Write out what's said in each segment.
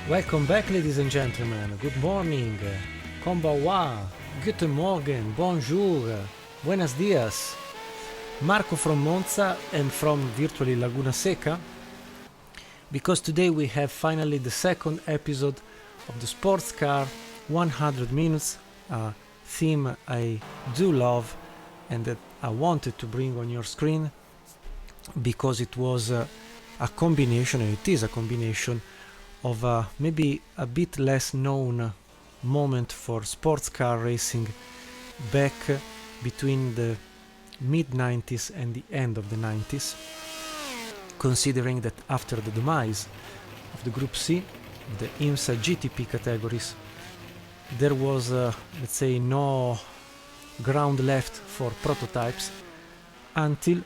Welcome back, ladies and gentlemen. Good morning, konbanwa, guten morgen, bonjour, buenos dias. Marco from Monza and from virtually Laguna Seca, because today we have finally the second episode of the Sports Car 100 minutes, a theme I do love and that I wanted to bring on your screen because it was a combination, and it is a combination of maybe a bit less known moment for sports car racing back between the mid-90s and the end of the 90s, considering that after the demise of the Group C, the IMSA GTP categories, there was, let's say, no ground left for prototypes until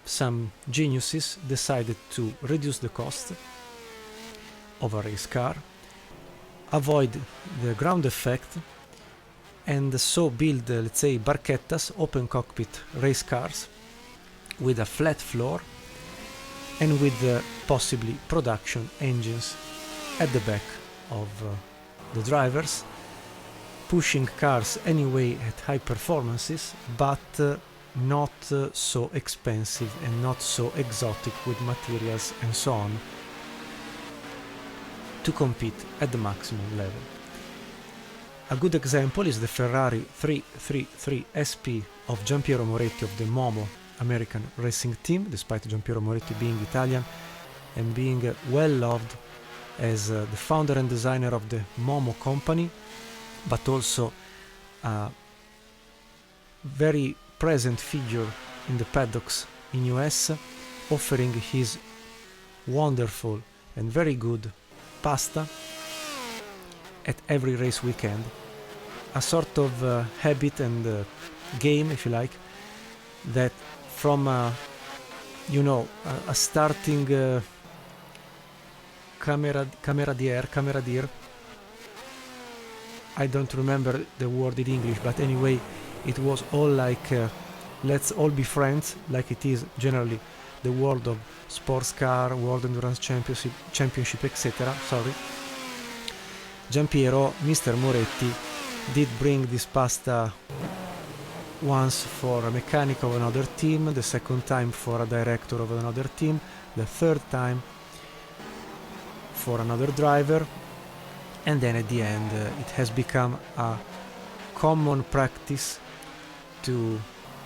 some geniuses decided to reduce the cost of a race car, avoid the ground effect, and so build, let's say, barchettas, open cockpit race cars with a flat floor and with possibly production engines at the back of the drivers, pushing cars anyway at high performances, but not so expensive and not so exotic with materials and so on, to compete at the maximum level. A good example is the Ferrari 333 SP of Giampiero Moretti of the Momo American racing team, despite Giampiero Moretti being Italian and being well loved as the founder and designer of the Momo company, but also a very present figure in the paddocks in US, offering his wonderful and very good pasta at every race weekend, a sort of habit and game, if you like, that from a starting cameradeer, I don't remember the word in English, but anyway, it was all like let's all be friends, like it is generally the world of sports car, World Endurance Championship, etc. Sorry. Giampiero, Mr. Moretti, did bring this pasta once for a mechanic of another team, the second time for a director of another team, the third time for another driver, and then at the end it has become a common practice to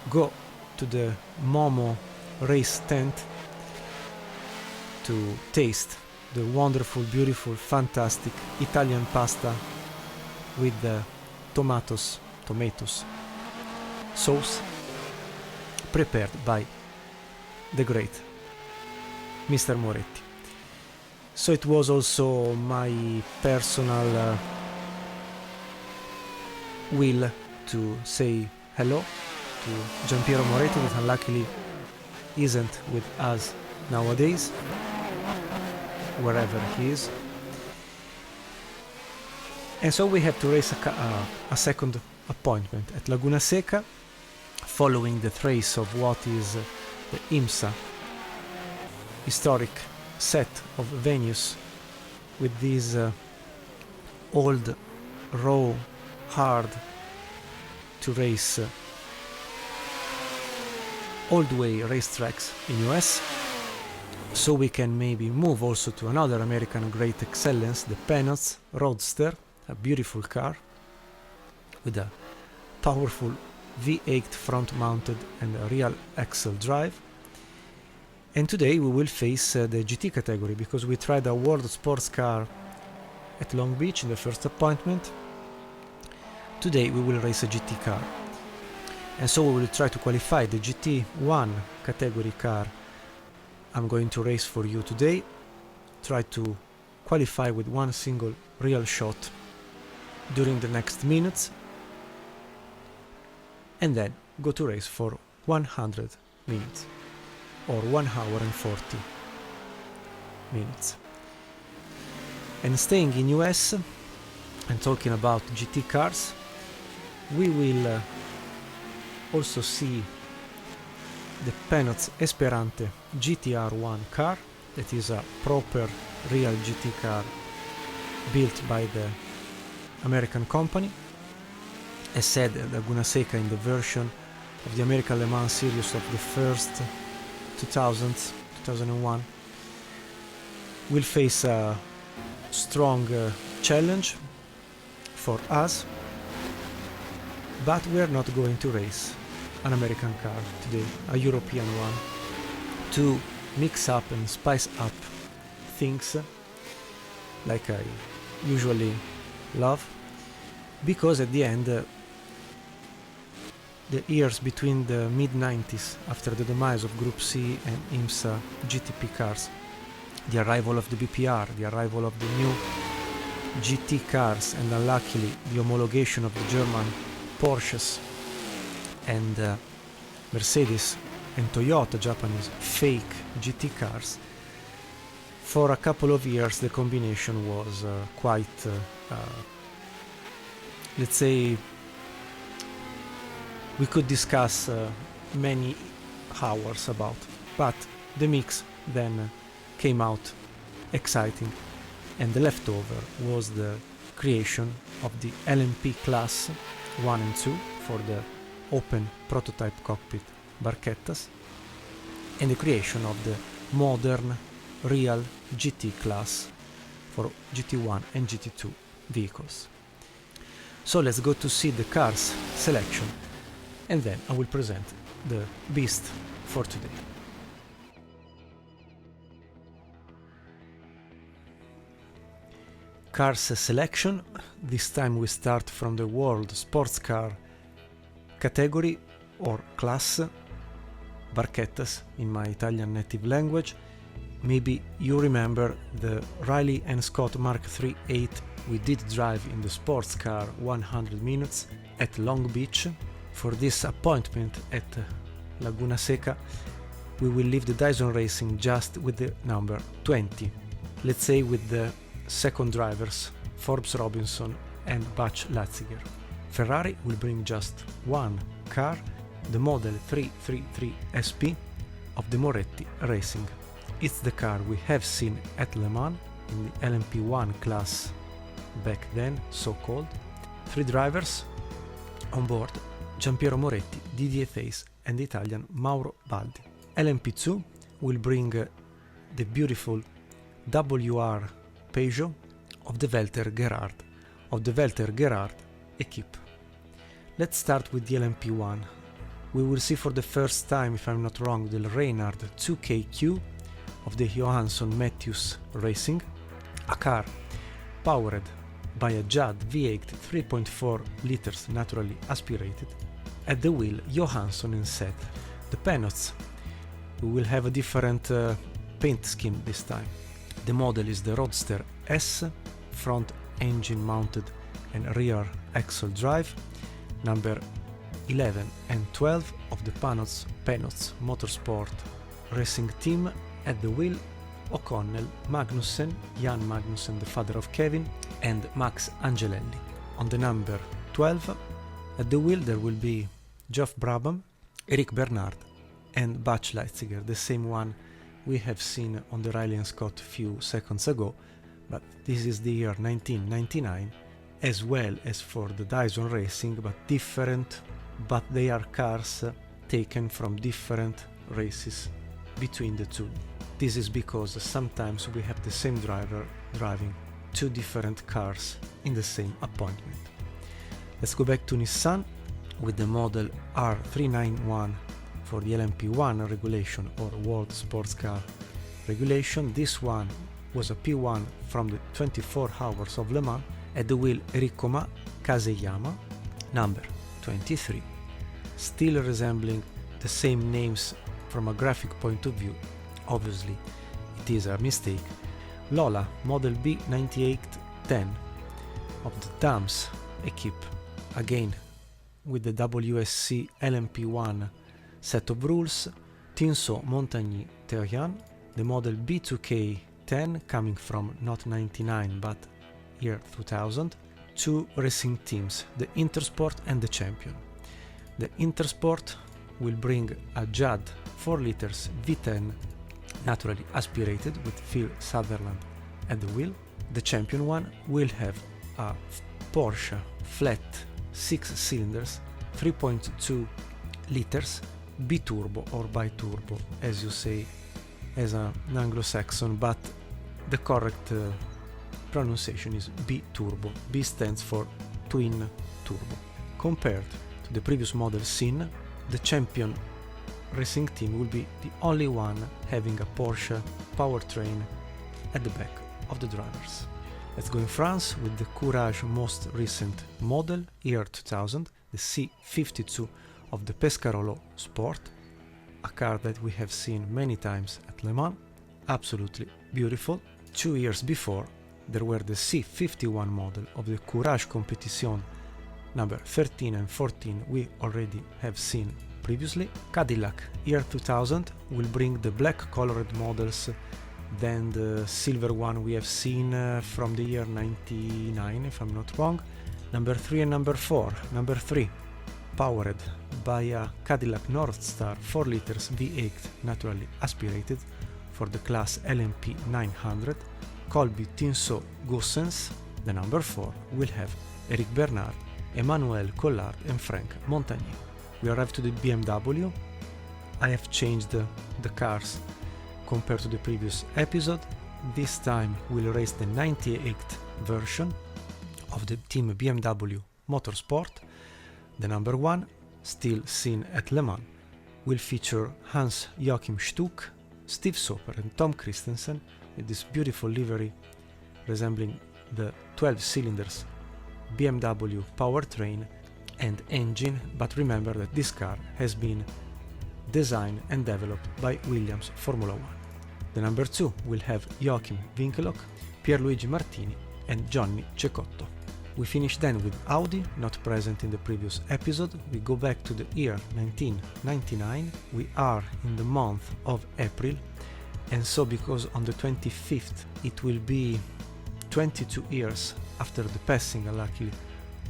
go to the Momo race tent to taste the wonderful, beautiful, fantastic Italian pasta with the tomatoes sauce prepared by the great Mr. Moretti. So it was also my personal will to say hello to Giampiero Moretti, that unluckily isn't with us nowadays, wherever he is. And so we have to race a second appointment at Laguna Seca, following the trace of what is the IMSA historic set of venues with these old, raw, hard to race old way racetracks in US, so we can maybe move also to another American great excellence, the Peanuts Roadster, a beautiful car with a powerful V8 front mounted and a real axle drive. And today we will face the GT category, because we tried a World Sports Car at Long Beach in the first appointment. Today we will race a GT car, and so we will try to qualify the GT1 category car I'm going to race for you today. Try to qualify with one single real shot during the next minutes, and then go to race for 100 minutes or 1 hour and 40 minutes. And staying in US and talking about GT cars, we will also see the Peanuts Esperante GTR1 car, that is a proper real GT car built by the American company. As said, lagunaseca in the version of the American Le Mans series of the first 2001 will face a strong challenge for us, but we are not going to race an American car today, a European one, to mix up and spice up things like I usually love, because at the end the years between the mid-90s, after the demise of Group C and IMSA GTP cars, the arrival of the B.P.R, the arrival of the new GT cars, and unluckily the homologation of the German Porsches and Mercedes and Toyota Japanese fake GT cars, for a couple of years the combination was quite, let's say, we could discuss many hours about, but the mix then came out exciting, and the leftover was the creation of the LMP class 1 and 2 for the open prototype cockpit barchettas, and the creation of the modern real GT class for GT1 and GT2 vehicles. So let's go to see the cars selection, and then I will present the beast for today. Cars selection. This time we start from the WorldSportCars category or class, barchettas in my Italian native language. Maybe you remember the Riley and Scott Mark III 8 we did drive in the SportsCar 100 minutes at Long Beach. For this appointment at Laguna Seca, we will leave the Dyson Racing just with the number 20. Let's say with the second drivers, Forbes Robinson and Butch Latziger. Ferrari will bring just one car, the Model 333 SP of the Moretti Racing. It's the car we have seen at Le Mans in the LMP1 class back then, so-called. 3 drivers on board: Giampiero Moretti, Didier Theis and the Italian Mauro Baldi. LMP2 will bring the beautiful WR Peugeot of the Walter Gerhard equipe. Let's start with the LMP1. We will see for the first time, if I'm not wrong, the Reynard 2KQ of the Johansson Matthews Racing, a car powered by a Judd V8 3.4 liters naturally aspirated. At the wheel, Johansson and Seth. The Penots, we will have a different paint scheme this time. The model is the Roadster S, front engine mounted and rear axle drive, number 11 and 12 of the Penots Motorsport Racing Team. At the wheel, O'Connell, Magnussen, Jan Magnussen, the father of Kevin, and Max Angelelli. On the number 12, at the wheel there will be Geoff Brabham, Eric Bernard and Butch Latziger, the same one we have seen on the Riley and Scott few seconds ago, but this is the year 1999, as well as for the Dyson Racing, but different, but they are cars taken from different races between the two. This is because sometimes we have the same driver driving 2 different cars in the same appointment. Let's go back to Nissan with the model R391 for the LMP1 regulation or WorldSportCars regulation. This one was a P1 from the 24 Hours of Le Mans. At the wheel, Rikoma Kazeyama, number 23, still resembling the same names from a graphic point of view. Obviously, it is a mistake. Lola, model B9810 of the Dams equipe, again with the WSC LMP1 set of rules. Tinso Montagny Terrian, the model B2K10 coming from not 99 but year 2000. 2 racing teams, the Intersport and the Champion. The Intersport will bring a Judd 4 liters V10 naturally aspirated with Phil Sutherland at the wheel. The champion one will have a Porsche flat 6 cylinders, 3.2 liters, B-turbo or bi-turbo, as you say as an Anglo-Saxon, but the correct pronunciation is B-turbo. B stands for twin turbo. Compared to the previous model Sin, the champion racing team will be the only one having a Porsche powertrain at the back of the drivers. Let's go in France with the Courage most recent model, year 2000, the C52 of the Pescarolo Sport, a car that we have seen many times at Le Mans, absolutely beautiful. 2 years before, there were the C51 model of the Courage Competition number 13 and 14 we already have seen previously. Cadillac year 2000 will bring the black colored models than the silver one we have seen from the year 99, if I'm not wrong. Number 3 and number 4. Number 3, powered by a Cadillac Northstar 4 liters V8 naturally aspirated for the class LMP 900, Colby Tinsault Goossens. The number 4 will have Eric Bernard, Emmanuel Collard and Frank Montagnier. We arrive to the BMW. I have changed the cars compared to the previous episode. This time we'll race the 98th version of the team BMW Motorsport. The number 1, still seen at Le Mans, will feature Hans-Joachim Stuck, Steve Soper and Tom Christensen with this beautiful livery resembling the 12 cylinders BMW powertrain and engine, but remember that this car has been designed and developed by Williams Formula 1. The number 2 will have Joachim Winkelhock, Pierluigi Martini and Johnny Cecotto. We finish then with Audi, not present in the previous episode. We go back to the year 1999. We are in the month of April, and so because on the 25th it will be 22 years after the passing, luckily,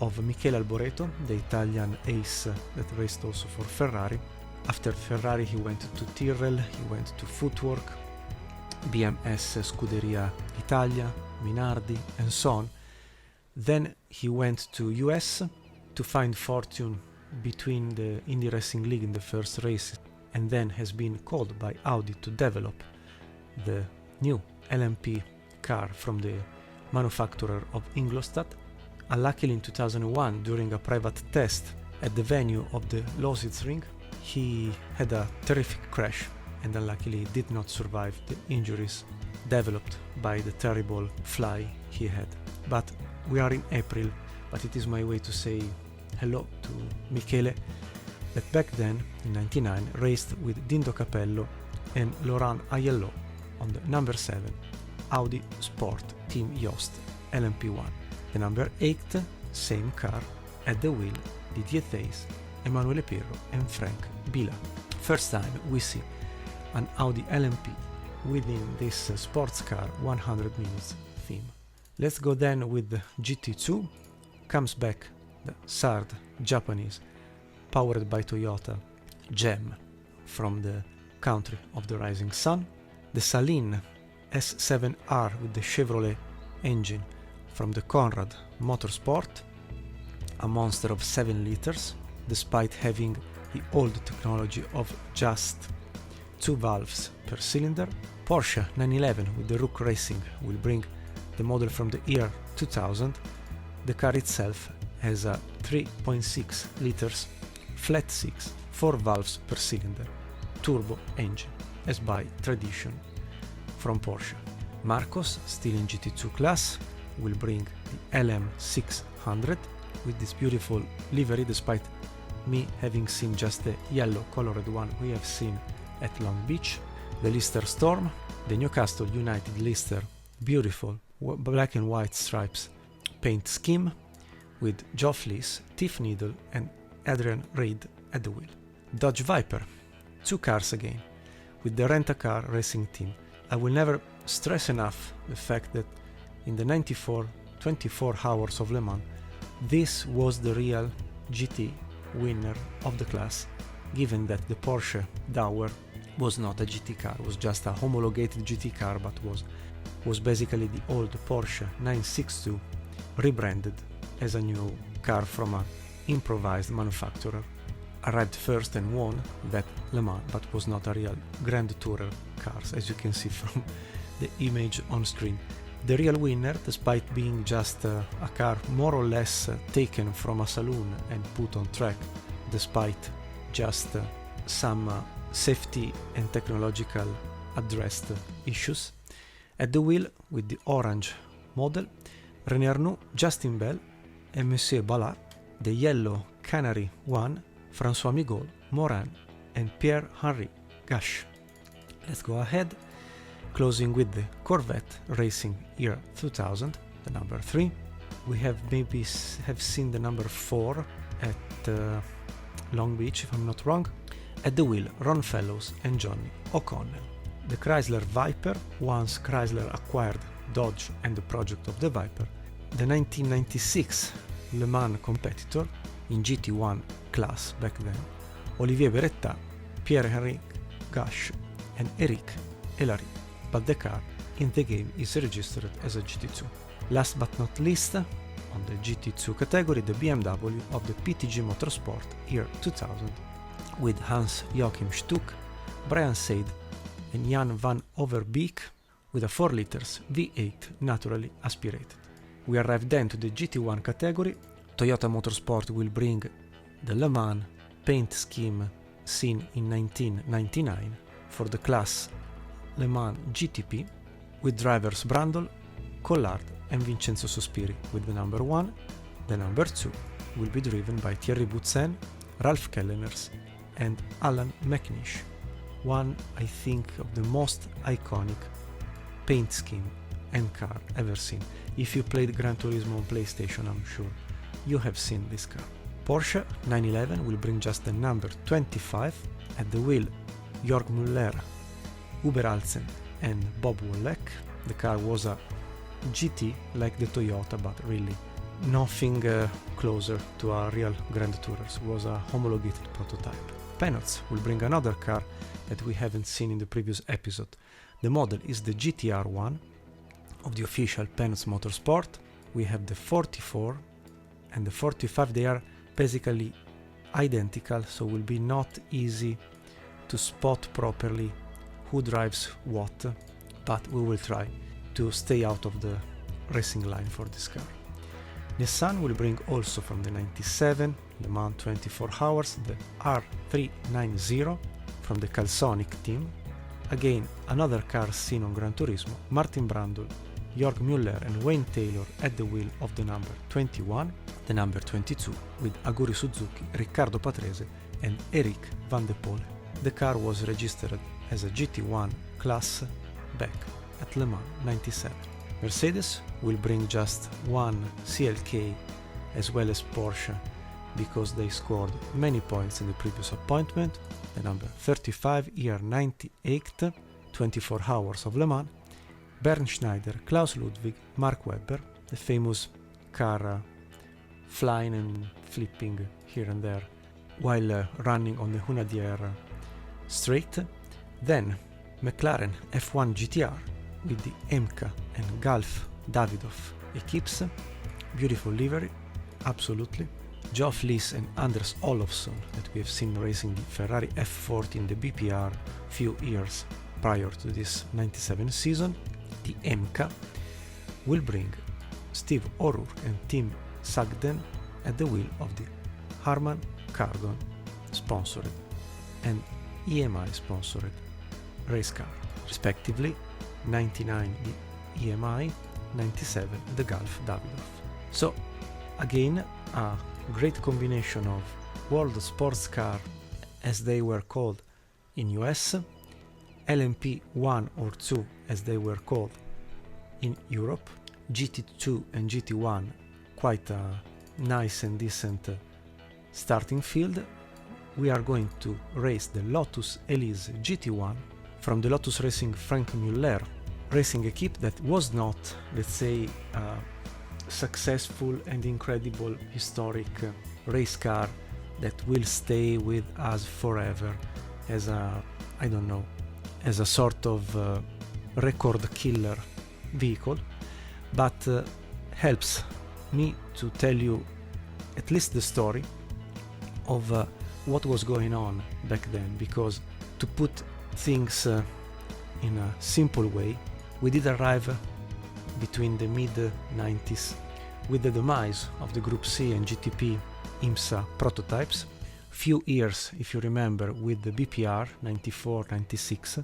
of Michele Alboreto, the Italian ace that raced also for Ferrari. After Ferrari he went to Tyrrell, he went to Footwork, BMS Scuderia Italia, Minardi and so on. Then he went to US to find fortune between the Indy Racing League in the first race, and then has been called by Audi to develop the new LMP car from the manufacturer of Ingolstadt. Unluckily in 2001, during a private test at the venue of the Lausitzring, he had a terrific crash and unluckily did not survive the injuries developed by the terrible fly he had. But we are in April, but it is my way to say hello to Michele, that back then, in 99, raced with Dindo Capello and Laurent Aiello on the number 7 Audi Sport Team Yost LMP1. The number 8, same car, at the wheel, Didier Theys, Emanuele Pirro and Frank Bila. First time we see an Audi LMP within this sports car 100 minutes theme. Let's go then with the GT2. Comes back the Sard Japanese, powered by Toyota, Gem from the country of the rising sun. The Saleen S7R with the Chevrolet engine from the Conrad Motorsport, a monster of 7 liters, despite having the old technology of just 2 valves per cylinder. Porsche 911 with the Rook Racing will bring the model from the year 2000. The car itself has a 3.6 liters flat 6 4 valves per cylinder turbo engine, as by tradition from Porsche. Marcos, still in GT2 class, will bring the LM600 with this beautiful livery, despite me having seen just the yellow colored one we have seen at Long Beach. The Lister Storm, the Newcastle United Lister, beautiful black and white stripes paint scheme with Geoff Lees, Tiff Needle and Adrian Reid at the wheel. Dodge Viper, 2 cars again, with the rent-a-car racing team. I will never stress enough the fact that in the 94 24 hours of Le Mans, this was the real GT winner of the class, given that the Porsche Dauer was not a GT car, was just a homologated GT car, but was basically the old Porsche 962 rebranded as a new car from an improvised manufacturer. Arrived first and won that Le Mans, but was not a real Grand Tourer car, as you can see from the image on screen. The real winner, despite being just a car more or less taken from a saloon and put on track, despite just some safety and technological addressed issues. At the wheel, with the orange model, René Arnoux, Justin Bell and Monsieur Ballat. The yellow Canary 1, François Migol, Morin and Pierre-Henri Gache. Let's go ahead, closing with the Corvette Racing Year 2000, the number 3. We have seen the number 4 at Long Beach, if I'm not wrong. At the wheel, Ron Fellows and Johnny O'Connell. The Chrysler Viper, once Chrysler acquired Dodge and the project of the Viper. The 1996 Le Mans competitor in GT1 class back then, Olivier Beretta, Pierre-Henri Gache and Eric Elary, but the car in the game is registered as a GT2. Last but not least, on the GT2 category, the BMW of the PTG Motorsport Year 2000, with Hans-Joachim Stuck, Brian Said and Jan van Overbeek, with a 4 liters V8 naturally aspirated. We arrive then to the GT1 category. Toyota Motorsport will bring the Le Mans paint scheme seen in 1999 for the class Le Mans GTP, with drivers Brundle, Collard and Vincenzo Sospiri with the number 1. The number 2 will be driven by Thierry Boutsen, Ralph Kelleners and Alan McNish. One, I think, of the most iconic paint scheme and car ever seen. If you played Gran Turismo on PlayStation, I'm sure you have seen this car. Porsche 911 will bring just the number 25. At the wheel, Jörg Müller, Uber Alsen and Bob Wollek. The car was a GT like the Toyota, but really nothing closer to a real Grand Tourers. It was a homologated prototype. Peanuts will bring another car that we haven't seen in the previous episode. The model is the GTR1 of the official Peanuts Motorsport. We have the 44 and the 45. They are basically identical, so will be not easy to spot properly who drives what, but we will try to stay out of the racing line for this car. Nissan will bring also from the 97 Le Mans 24 Hours the R390 from the Calsonic team. Again, another car seen on Gran Turismo, Martin Brundle, Jörg Müller and Wayne Taylor at the wheel of the number 21, the number 22 with Aguri Suzuki, Riccardo Patrese and Eric Van de Pole. The car was registered as a GT1 class back at Le Mans 97. Mercedes will bring just one CLK as well as Porsche because they scored many points in the previous appointment. The number 35, year 98, 24 Hours of Le Mans, Bernd Schneider, Klaus Ludwig, Mark Webber, the famous car flying and flipping here and there while running on the Hunadier straight. Then McLaren F1 GTR with the Emka and Galf Davidoff equipes, beautiful livery, absolutely. Geoff Lees and Anders Olofsson that we have seen racing the Ferrari F40 in the B.P.R. few years prior to this 97 season. The Emka will bring Steve O'Rourke and Tim Sugden at the wheel of the Harman Kardon sponsored and EMI sponsored race car, respectively 99 the EMI, 97 the Galf Davidoff. So again, a great combination of WorldSportCars as they were called in US, LMP 1 or 2 as they were called in Europe, GT2 and GT1, quite a nice and decent starting field. We are going to race the Lotus Elise GT1 from the Lotus Racing Frank Muller racing equipe that was not, let's say, successful and incredible historic race car that will stay with us forever as a I don't know, as a sort of record killer vehicle, but helps me to tell you at least the story of what was going on back then, because to put things in a simple way, we did arrive between the mid-90s with the demise of the Group C and GTP IMSA prototypes. Few years, if you remember, with the B.P.R 94-96.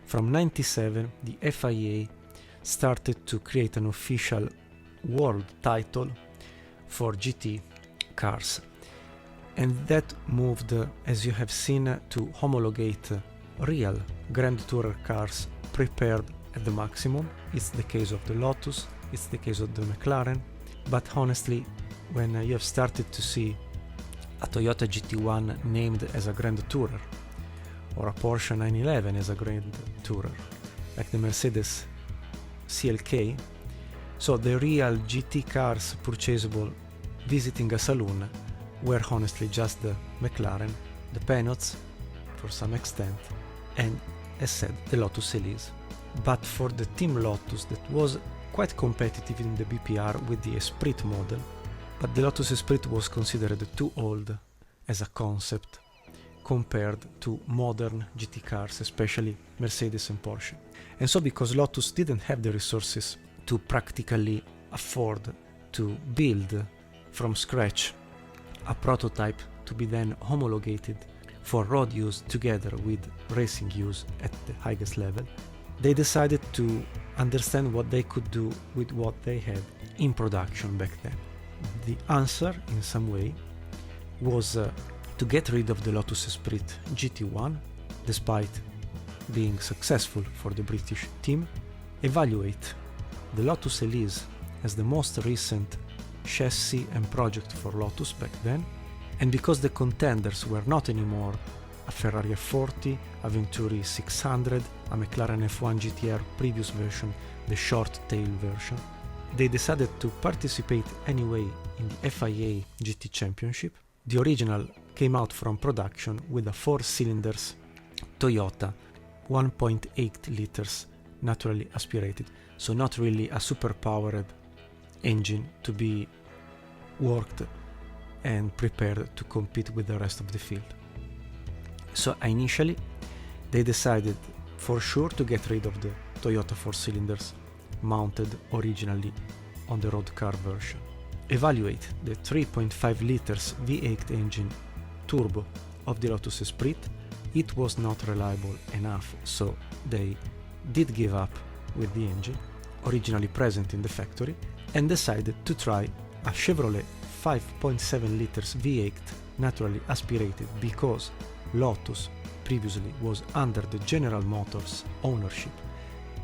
From 97, the FIA started to create an official world title for GT cars, and that moved, as you have seen, to homologate real Grand Tourer cars prepared at the maximum. It's the case of the Lotus, it's the case of the McLaren, but honestly, when you have started to see a Toyota GT1 named as a Grand Tourer, or a Porsche 911 as a Grand Tourer, like the Mercedes CLK, so the real GT cars purchasable visiting a saloon were honestly just the McLaren, the Penots for some extent, and as said, the Lotus Elise. But for the Team Lotus, that was quite competitive in the B.P.R with the Esprit model, but the Lotus Esprit was considered too old as a concept compared to modern GT cars, especially Mercedes and Porsche. And so, because Lotus didn't have the resources to practically afford to build from scratch a prototype to be then homologated for road use together with racing use at the highest level, they decided to understand what they could do with what they had in production back then. The answer, in some way, was to get rid of the Lotus Esprit GT1, despite being successful for the British team, evaluate the Lotus Elise as the most recent chassis and project for Lotus back then, and because the contenders were not anymore a Ferrari F40, a Venturi 600, a McLaren F1 GTR previous version, the short tail version, they decided to participate anyway in the FIA GT Championship. The original came out from production with a 4-cylinders Toyota 1.8 liters naturally aspirated, so not really a super-powered engine to be worked and prepared to compete with the rest of the field. So initially they decided for sure to get rid of the Toyota 4-cylinders mounted originally on the road car version, evaluate the 3.5 liters V8 engine turbo of the Lotus Esprit. It was not reliable enough, so they did give up with the engine originally present in the factory and decided to try a Chevrolet 5.7 liters V8 naturally aspirated, because Lotus previously was under the General Motors ownership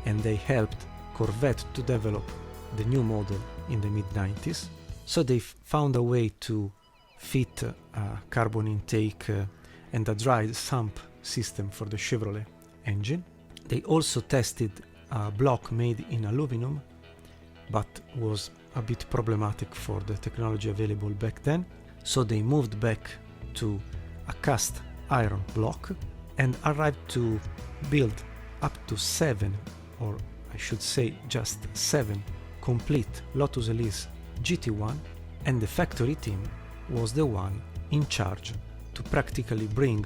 and they helped Corvette to develop the new model in the mid-90s. So they found a way to fit a carbon intake and a dry sump system for the Chevrolet engine. They also tested a block made in aluminum, but was a bit problematic for the technology available back then. So they moved back to a cast iron block and arrived to build up to 7, or I should say just 7, complete Lotus Elise GT1, and the factory team was the one in charge to practically bring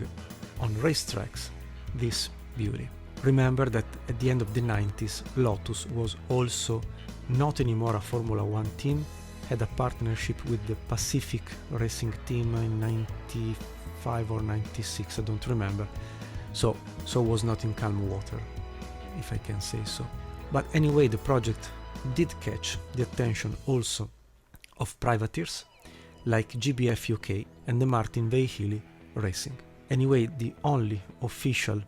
on racetracks this beauty. Remember that at the end of the 90s, Lotus was also not anymore a Formula 1 team, had a partnership with the Pacific Racing Team in 95 or 96, I don't remember, so was not in calm water, if I can say so. But anyway, the project did catch the attention also of privateers like GBF UK and the Martin Vehili Racing. Anyway, the only official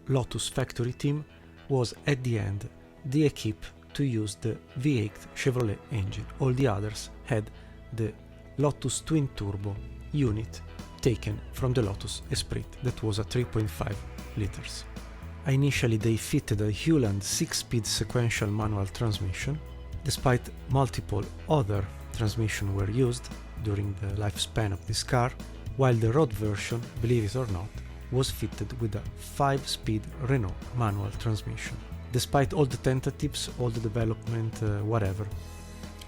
Lotus factory team was at the end the Equipe to use the V8 Chevrolet engine. All the others had the Lotus twin turbo unit taken from the Lotus Esprit that was a 3.5 liters. Initially they fitted a Hewland 6-speed sequential manual transmission, despite multiple other transmissions were used during the lifespan of this car, while the road version, believe it or not, was fitted with a 5-speed Renault manual transmission. Despite all the tentatives, all the development, whatever,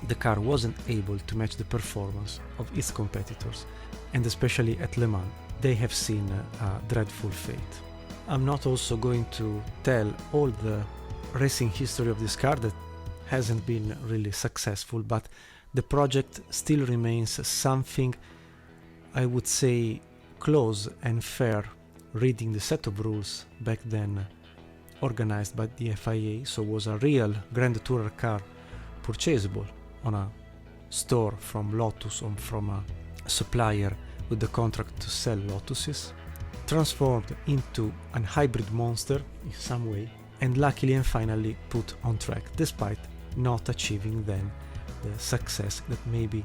the car wasn't able to match the performance of its competitors, and especially at Le Mans, they have seen a dreadful fate. I'm not also going to tell all the racing history of this car that hasn't been really successful, but the project still remains something, I would say, close and fair, reading the set of rules back then organized by the FIA, so was a real Grand Tourer car purchasable on a store from Lotus or from a supplier with the contract to sell Lotuses, transformed into a hybrid monster in some way, and luckily and finally put on track, despite not achieving then the success that maybe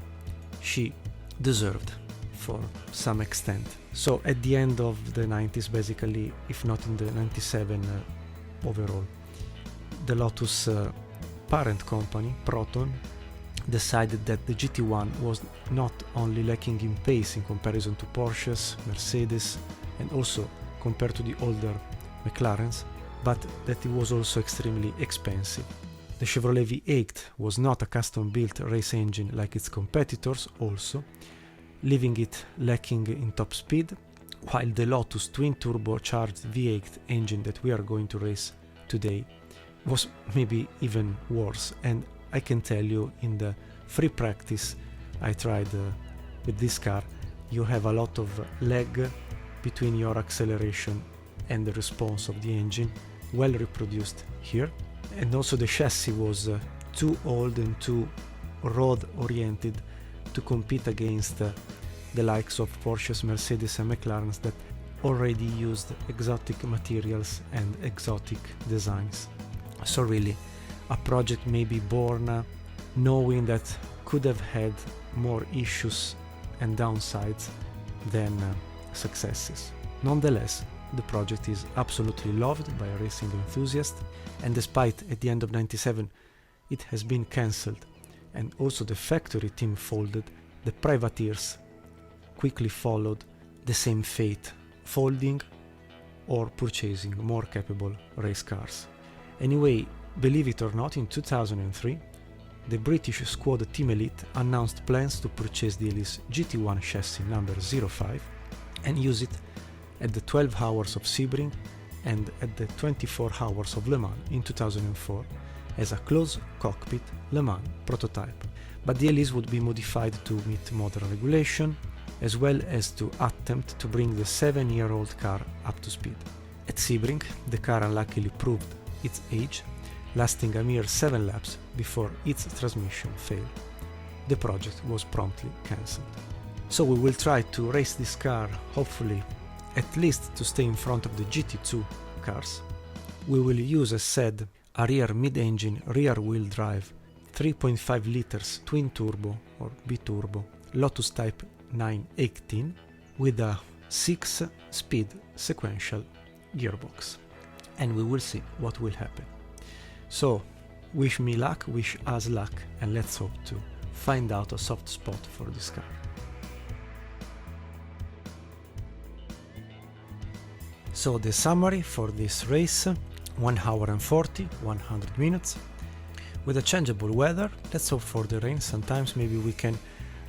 she deserved for some extent. So at the end of the 90s, basically, if not in the 97 overall, the Lotus parent company, Proton, decided that the GT1 was not only lacking in pace in comparison to Porsches, Mercedes, and also compared to the older McLarens, but that it was also extremely expensive. The Chevrolet V8 was not a custom-built race engine like its competitors also, leaving it lacking in top speed, while the Lotus twin-turbocharged V8 engine that we are going to race today was maybe even worse. And I can tell you, in the free practice I tried with this car, you have a lot of lag between your acceleration and the response of the engine, well reproduced here. And also the chassis was too old and too road oriented to compete against the likes of Porsches, Mercedes and McLarens that already used exotic materials and exotic designs. So really, a project may be born knowing that could have had more issues and downsides than successes. Nonetheless, the project is absolutely loved by racing enthusiasts, and despite at the end of 97 it has been cancelled and also the factory team folded, the privateers quickly followed the same fate, folding or purchasing more capable race cars. Anyway, believe it or not, in 2003 the British squad Team Elite announced plans to purchase the Elise GT1 chassis number 05 and use it at the 12 hours of Sebring and at the 24 hours of Le Mans in 2004 as a closed cockpit Le Mans prototype. But the Elise would be modified to meet modern regulation, as well as to attempt to bring the 7-year-old car up to speed. At Sebring, the car unluckily proved its age, lasting a mere 7 laps before its transmission failed. The project was promptly cancelled. So we will try to race this car, hopefully at least to stay in front of the GT2 cars. We will use, as said, a rear mid-engine rear-wheel drive 3.5 liters twin-turbo or B-turbo Lotus Type 918 with a 6-speed sequential gearbox. And we will see what will happen. So, wish me luck, wish us luck, and let's hope to find out a soft spot for this car. So the summary for this race: 1 hour and 100 minutes with a changeable weather. Let's hope for the rain. Sometimes maybe we can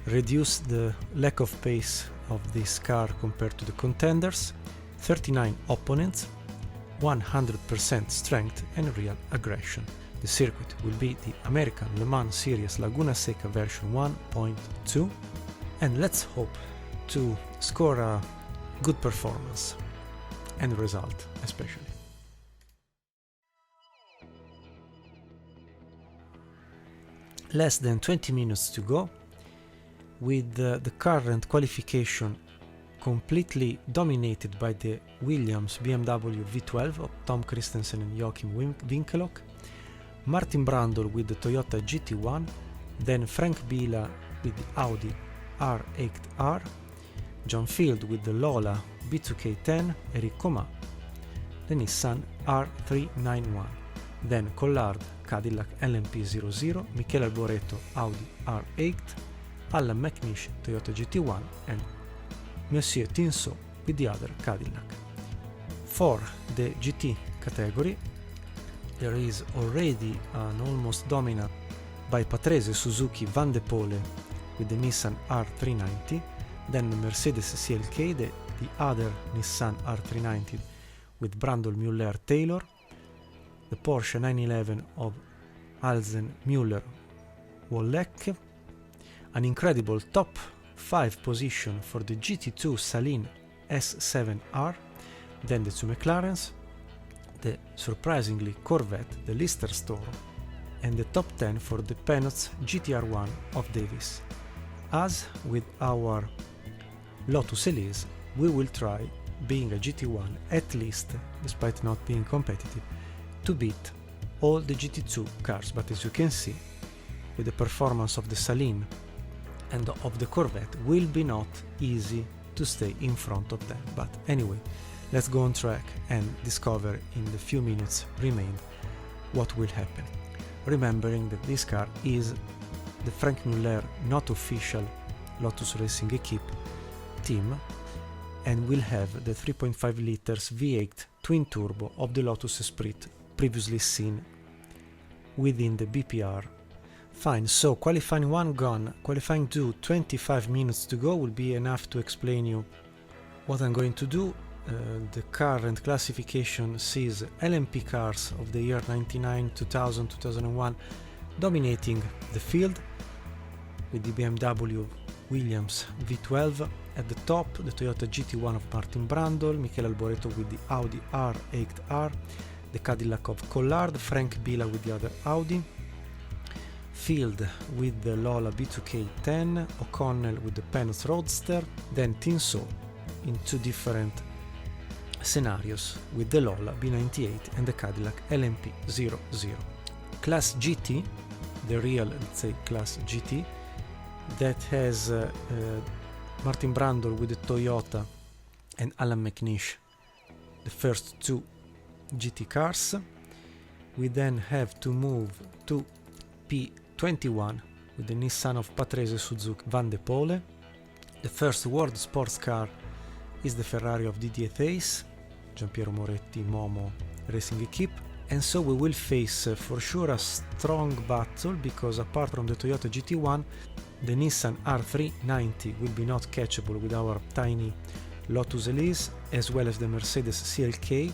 reduce the lack of pace of this car compared to the contenders. 39 opponents, 100% strength and real aggression. The circuit will be the American Le Mans Series Laguna Seca version 1.2, and let's hope to score a good performance and result especially. Less than 20 minutes to go, with the current qualification completely dominated by the Williams BMW V12 of Tom Christensen and Joachim Winkelhock, Martin Brundle with the Toyota GT1, then Frank Biela with the Audi R8R, John Field with the Lola B2K10, Eric Coma, the Nissan R391, then Collard Cadillac LMP00, Michele Alboreto Audi R8, Alan McNish Toyota GT1 and Monsieur Tinsault with the other Cadillac. For the GT category, there is already an almost dominant by Patrese Suzuki Van de Pole with the Nissan R390, then the Mercedes CLK, the other Nissan R390 with Brandon Müller-Taylor, the Porsche 911 of Alzen Müller-Wolleck, an incredible top 5 position for the GT2 Salin S7R, then the two McLarens, the surprisingly Corvette, the Lister Toro, and the top 10 for the Penot's GTR1 of Davis. As with our Lotus Elise, we will try, being a GT1 at least, despite not being competitive, to beat all the GT2 cars, but as you can see, with the performance of the Salin and of the Corvette, will be not easy to stay in front of them. But anyway, let's go on track and discover in the few minutes remain what will happen. Remembering that this car is the Frank Muller not official Lotus Racing Equipe team and will have the 3.5 liters V8 twin turbo of the Lotus Esprit previously seen within the B.P.R. Fine, so qualifying 1 gone, qualifying 2, 25 minutes to go will be enough to explain you what I'm going to do. The current classification sees LMP cars of the year 99, 2000, 2001 dominating the field, with the BMW Williams V12 at the top, the Toyota GT1 of Martin Brundle, Michele Alboreto with the Audi R8R, the Cadillac of Collard, Frank Bila with the other Audi, Field with the Lola B2K10, O'Connell with the Penot's Roadster, then Tinsault in two different scenarios with the Lola B98 and the Cadillac LMP00. Class GT, the real, let's say, Class GT, that has Martin Brundle with the Toyota and Alan McNish, the first two GT cars. We then have to move to P21 with the Nissan of Patrese Suzuki Van de Pole. The first world sports car is the Ferrari of Didier Theis, Giampiero Moretti Momo Racing Equipe, and so we will face for sure a strong battle, because apart from the Toyota GT1, the Nissan R390 will be not catchable with our tiny Lotus Elise, as well as the Mercedes CLK,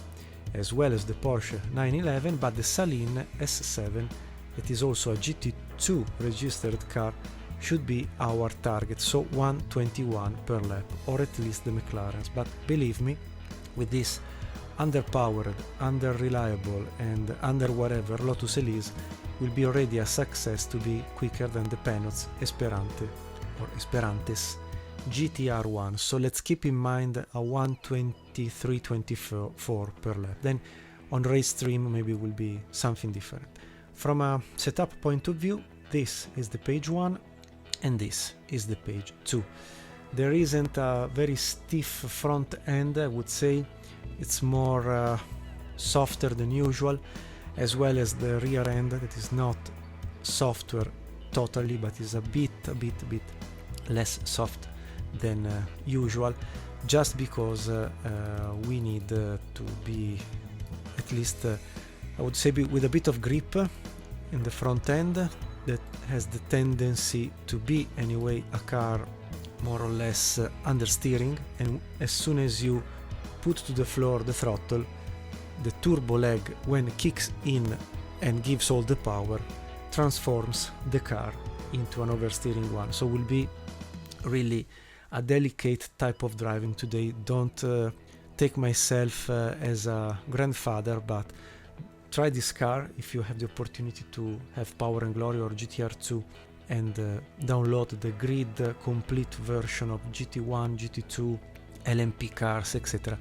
as well as the Porsche 911, but the Salin S7, that is also a GT2 registered car, should be our target, so 121 per lap, or at least the McLarens. But believe me, with this underpowered, under-reliable and under whatever Lotus Elise will be already a success to be quicker than the Penot's Esperante or Esperantes GTR1. So let's keep in mind a 123-24 per lap. Then on race stream maybe will be something different. From a setup point of view, this is the page 1 and this is the page 2. There isn't a very stiff front end, I would say. It's more softer than usual, as well as the rear end that is not softer totally, but is a bit less soft than usual, just because we need to be at least, I would say, with a bit of grip in the front end that has the tendency to be anyway a car more or less understeering, and as soon as you put to the floor the throttle, the turbo leg, when it kicks in and gives all the power, transforms the car into an oversteering one. So will be really a delicate type of driving today. Don't take myself as a grandfather, but try this car if you have the opportunity to have Power and Glory or GTR2 and download the grid complete version of GT1, GT2, LMP cars, etc.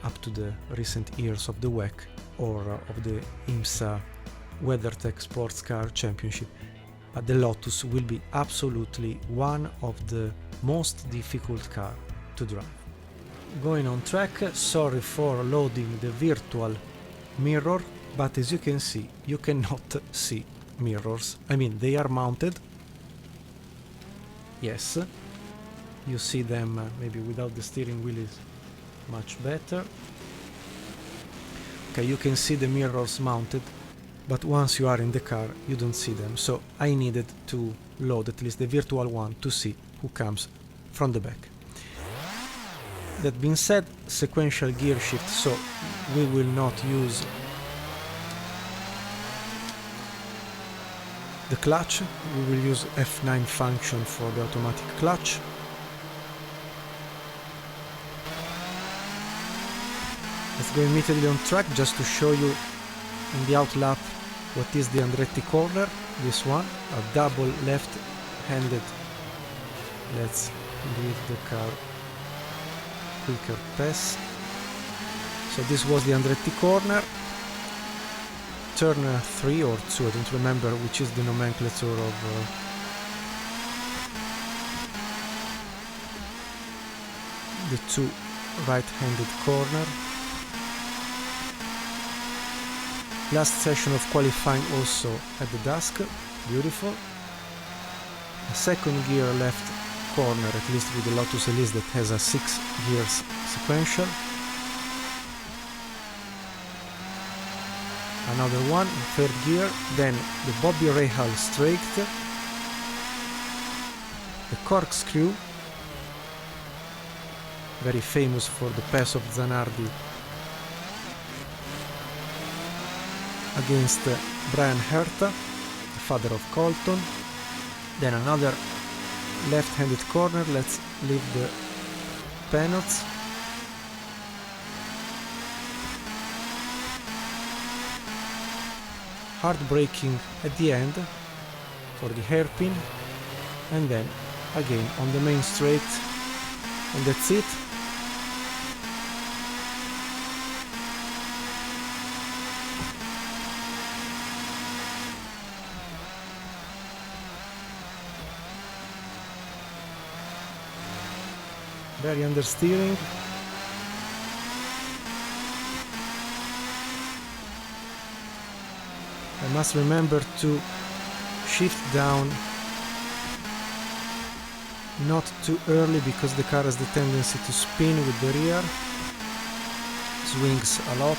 up to the recent years of the WEC or of the IMSA WeatherTech SportsCar Championship. But the Lotus will be absolutely one of the most difficult car to drive. Going on track, sorry for loading the virtual mirror, but as you can see, you cannot see mirrors. I mean, they are mounted. Yes, you see them maybe without the steering wheel is much better. Okay, you can see the mirrors mounted, but once you are in the car you don't see them, so I needed to load at least the virtual one to see who comes from the back. That being said, sequential gear shift, so we will not use the clutch, we will use F9 function for the automatic clutch. Let's go immediately on track just to show you in the outlap what is the Andretti corner. This one, a double left-handed. Let's give the car quicker pass. So this was the Andretti corner. Turn 3 or 2, I don't remember which is the nomenclature of the two right-handed corner. Last session of qualifying also at the dusk, beautiful. A second gear left corner, at least with the Lotus Elise that has a 6 gears sequential. Another one, third gear, then the Bobby Rahal straight, the corkscrew, very famous for the pass of Zanardi against Brian Herta, the father of Colton. Then another left-handed corner, let's leave the peanuts. Hard braking at the end for the hairpin, and then again on the main straight, and that's it. Very understeering. I must remember to shift down not too early because the car has the tendency to spin with the rear, swings a lot.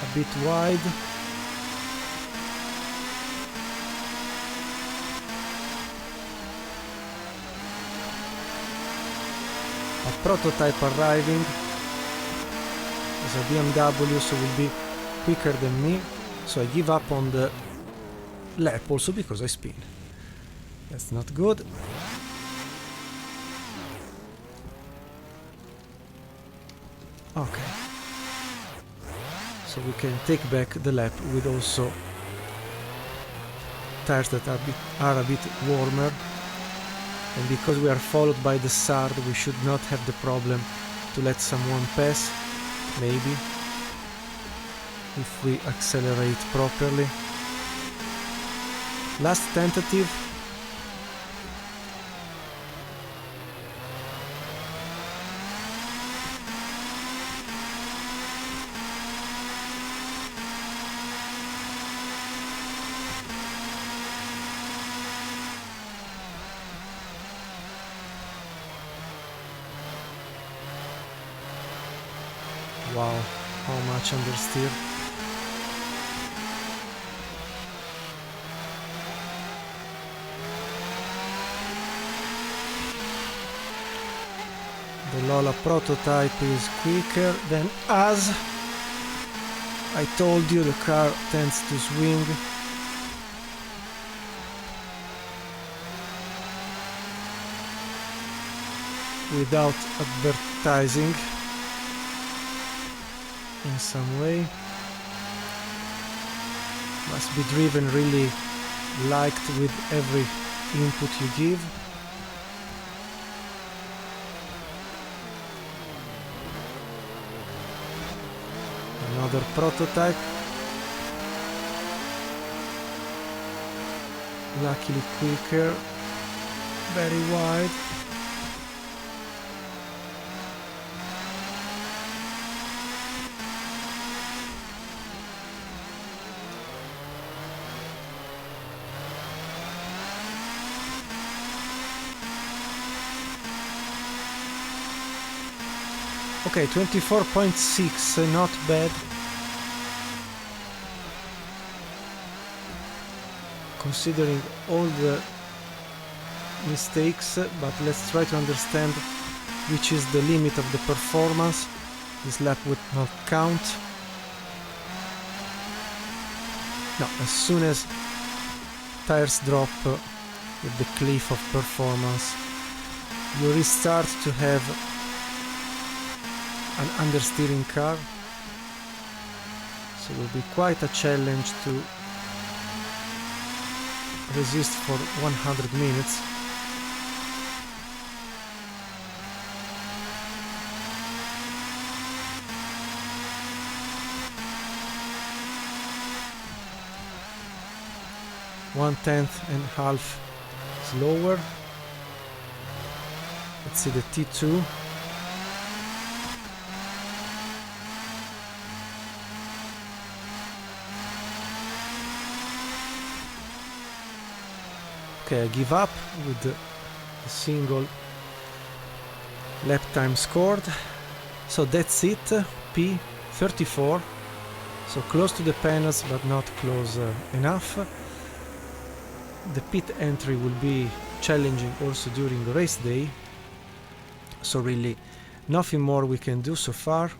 A bit wide. A prototype arriving. As a BMW, so will be quicker than me, so I give up on the lap also because I spin. That's not good. Okay, so we can take back the lap with also tires that are a bit warmer, and because we are followed by the Sard, we should not have the problem to let someone pass. Maybe if we accelerate properly. Last tentative. Wow, how much understeer. The Lola prototype is quicker than us. I told you the car tends to swing. Without advertising. In some way, must be driven really liked with every input you give. Another prototype, luckily quicker, very wide. Okay, 24.6, not bad. Considering all the mistakes, but let's try to understand which is the limit of the performance. This lap would not count. No, as soon as tires drop with the cliff of performance, you restart to have an understeering car, so it will be quite a challenge to resist for 100 minutes. .1/10.5 slower. Let's see the T2. Okay, I give up with the single lap time scored. So that's it, P34. So close to the panels, but not close enough. The pit entry will be challenging also during the race day. So really nothing more we can do so far.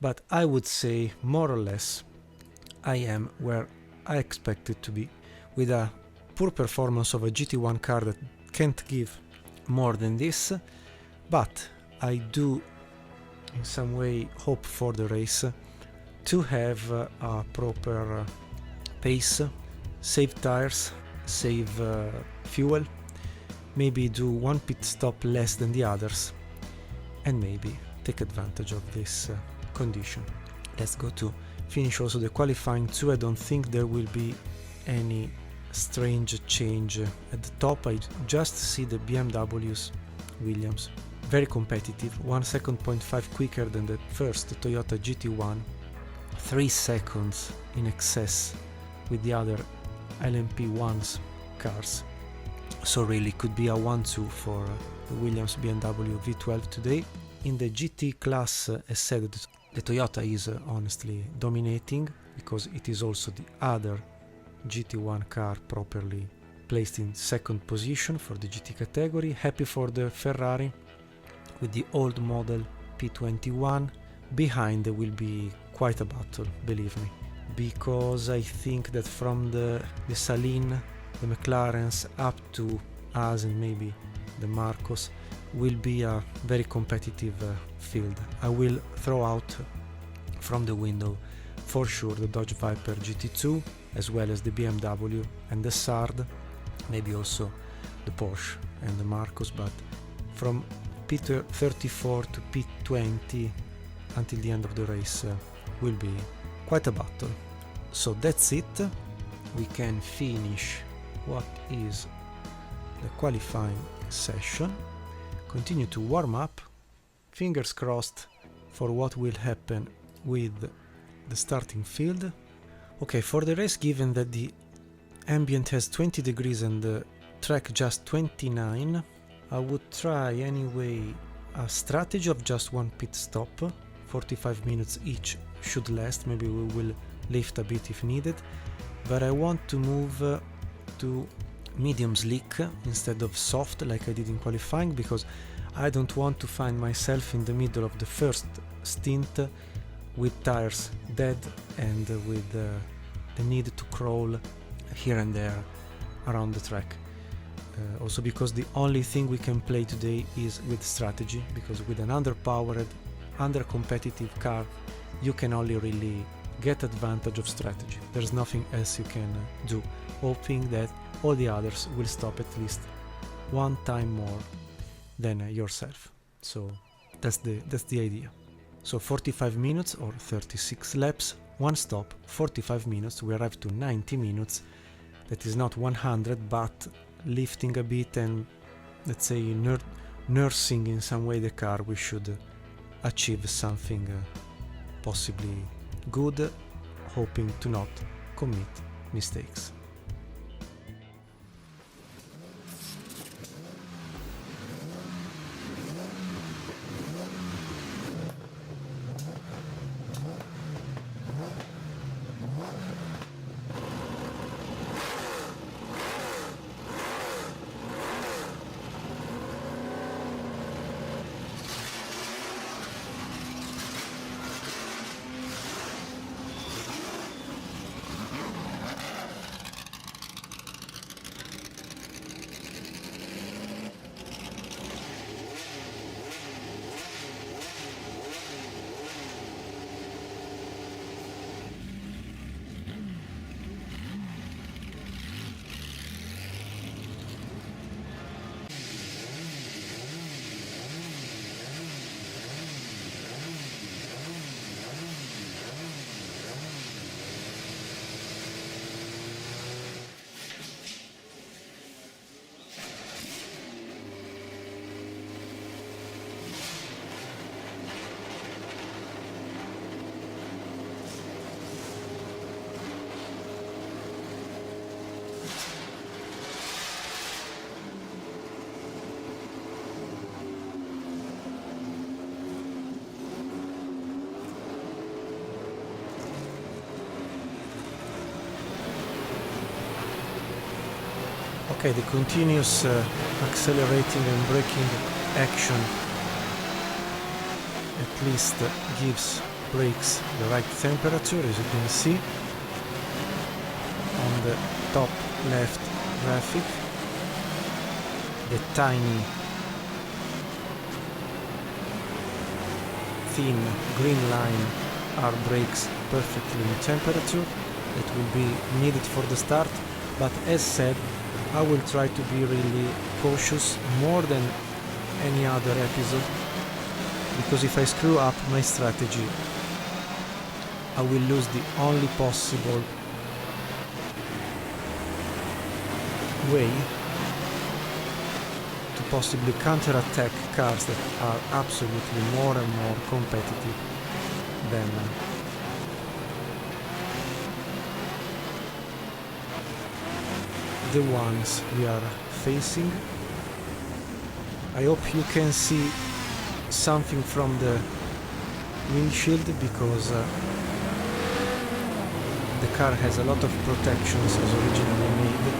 But I would say more or less I am where I expected to be, with a poor performance of a GT1 car that can't give more than this, but I do in some way hope for the race to have a proper pace, save tires, save fuel, maybe do one pit stop less than the others, and maybe take advantage of this condition. Let's go to finish also the qualifying 2. I don't think there will be any strange change at the top. I just see the BMW's Williams very competitive, 1.5 seconds quicker than the first Toyota GT1, 3 seconds in excess with the other LMP1's cars. So really could be a 1-2 for the Williams BMW V12 today. In the GT class, as said, the Toyota is honestly dominating, because it is also the other GT1 car properly placed in second position for the GT category. Happy for the Ferrari with the old model P21. Behind there will be quite a battle, believe me, because I think that from the Saline, the McLarens up to us and maybe the Marcos will be a very competitive field. I will throw out from the window for sure the Dodge Viper GT2, as well as the BMW and the Sard, maybe also the Porsche and the Marcos, but from P34 to P20 until the end of the race will be quite a battle. So that's it. We can finish what is the qualifying session, continue to warm up, fingers crossed for what will happen with the starting field. Okay, for the race, given that the ambient has 20 degrees and the track just 29, I would try anyway a strategy of just one pit stop. 45 minutes each should last, maybe we will lift a bit if needed, but I want to move to medium slick instead of soft like I did in qualifying, because I don't want to find myself in the middle of the first stint with tires dead and with the need to crawl here and there around the track. Also because the only thing we can play today is with strategy, because with an underpowered, under-competitive car you can only really get advantage of strategy. There's nothing else you can do, hoping that all the others will stop at least one time more than yourself. So that's the idea. So 45 minutes or 36 laps, one stop, 45 minutes, we arrive to 90 minutes. That is not 100, but lifting a bit and, let's say, nursing in some way the car, we should achieve something possibly good, hoping to not commit mistakes. Okay, the continuous accelerating and braking action at least gives brakes the right temperature, as you can see on the top left graphic. The tiny thin green line are brakes perfectly in temperature that will be needed for the start, but as said, I will try to be really cautious more than any other episode, because if I screw up my strategy, I will lose the only possible way to possibly counter-attack cars that are absolutely more and more competitive than the ones we are facing. I hope you can see something from the windshield, because the car has a lot of protections as originally made,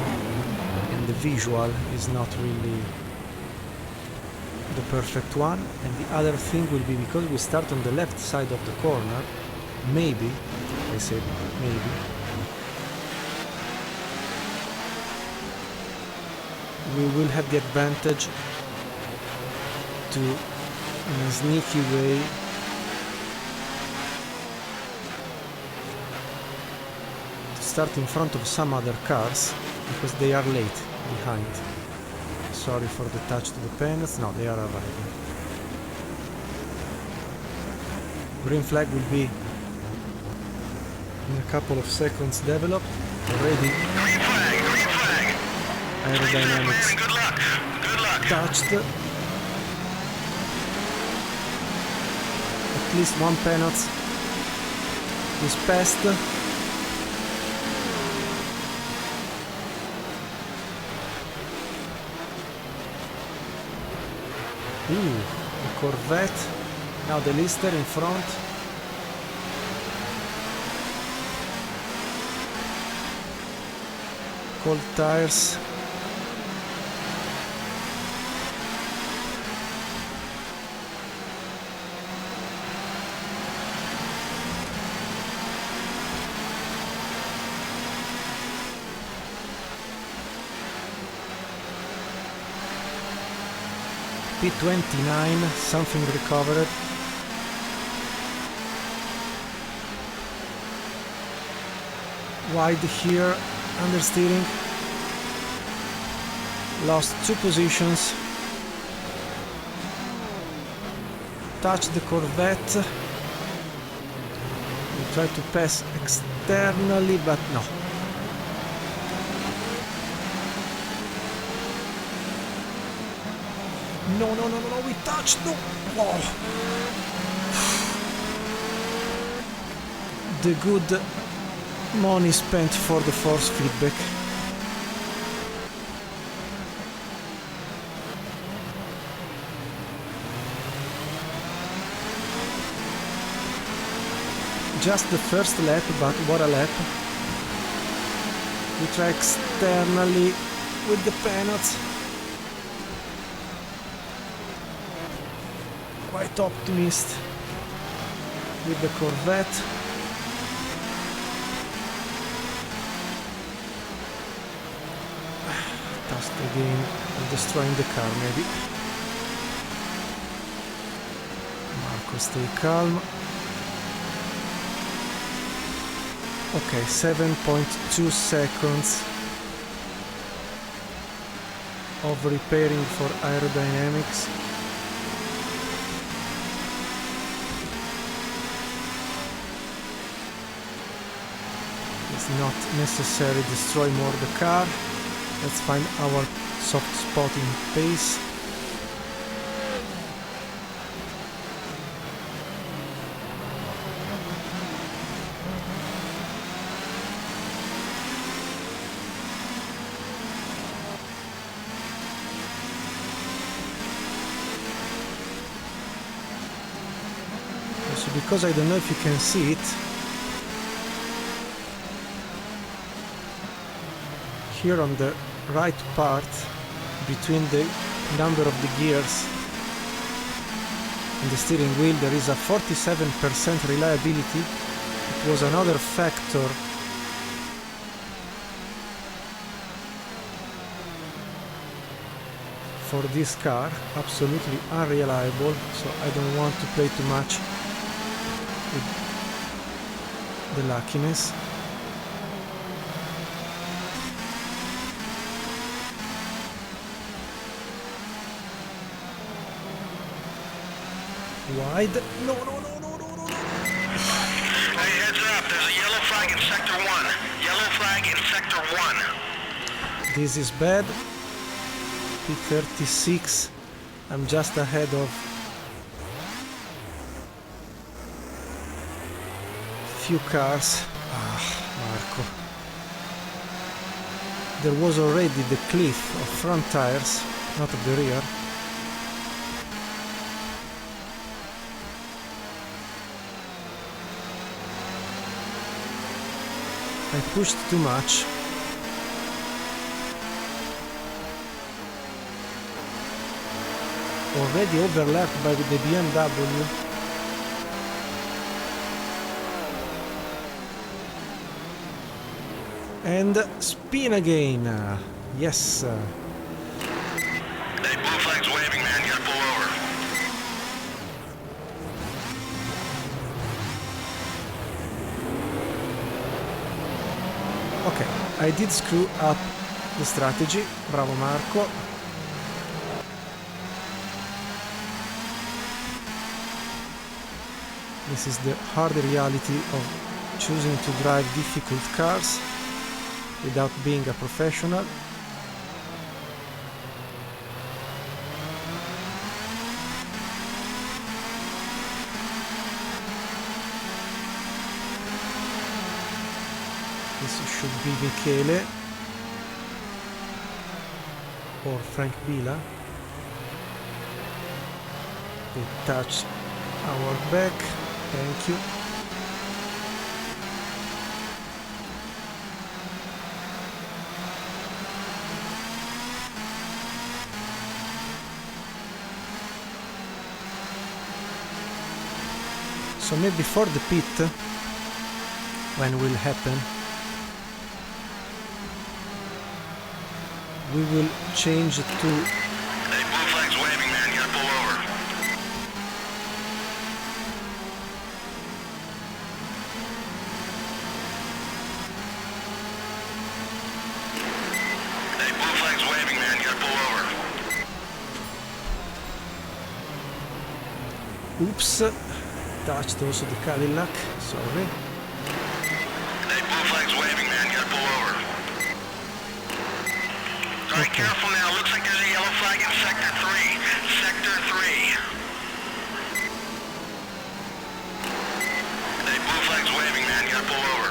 and the visual is not really the perfect one. And the other thing will be, because we start on the left side of the corner, maybe, I said maybe, we will have the advantage to, in a sneaky way, to start in front of some other cars, because they are late behind. Sorry for the touch to the panels. No, they are arriving. Green flag will be in a couple of seconds developed. Already aerodynamics touched. At least one penalty is passed. Ooh, the Corvette. Now the Lister in front. Cold tires. P29, something recovered. Wide here, understeering. Lost 2 positions. Touched the Corvette. We tried to pass externally, but no. No, we touched, no! Oh. The good money spent for the force feedback. Just the first lap, but what a lap. We try externally with the penalty. Quite optimist with the Corvette. Touched again and destroying the car maybe. Marco, stay calm. Okay, 7.2 seconds of repairing for aerodynamics. It's not necessary to destroy more the car. Let's find our soft spot in pace. Also, because I don't know if you can see it, here on the right part between the number of the gears and the steering wheel there is a 47% reliability. It was another factor for this car, absolutely unreliable, so I don't want to play too much with the luckiness. Wide. No, no, no, no, no, no, no. Hey, heads up, there's a yellow flag in sector 1. Yellow flag in sector 1. This is bad. P36. I'm just ahead of few cars. Marco. There was already the cliff of front tires, not of the rear. I pushed too much. Already overlapped by the BMW. And spin again. Yes. Hey, blue flag's waving, man. You gotta pull over. Okay, I did screw up the strategy. Bravo Marco. This is the hard reality of choosing to drive difficult cars without being a professional. This should be Michele or Frank Bila. They touch our back. Thank you. So maybe before the pit, when will happen, we will change to... Hey, blue flag's waving, man. You gotta pull over. Hey, blue flag's waving, man. You gotta pull over. Oops, touched also the Cadillac, sorry. Hey, blue flag's waving, man. You gotta pull over. Alright, Okay. careful now. Looks like there's a yellow flag in sector 3. Sector 3. Hey, blue flag's waving, man. You gotta pull over.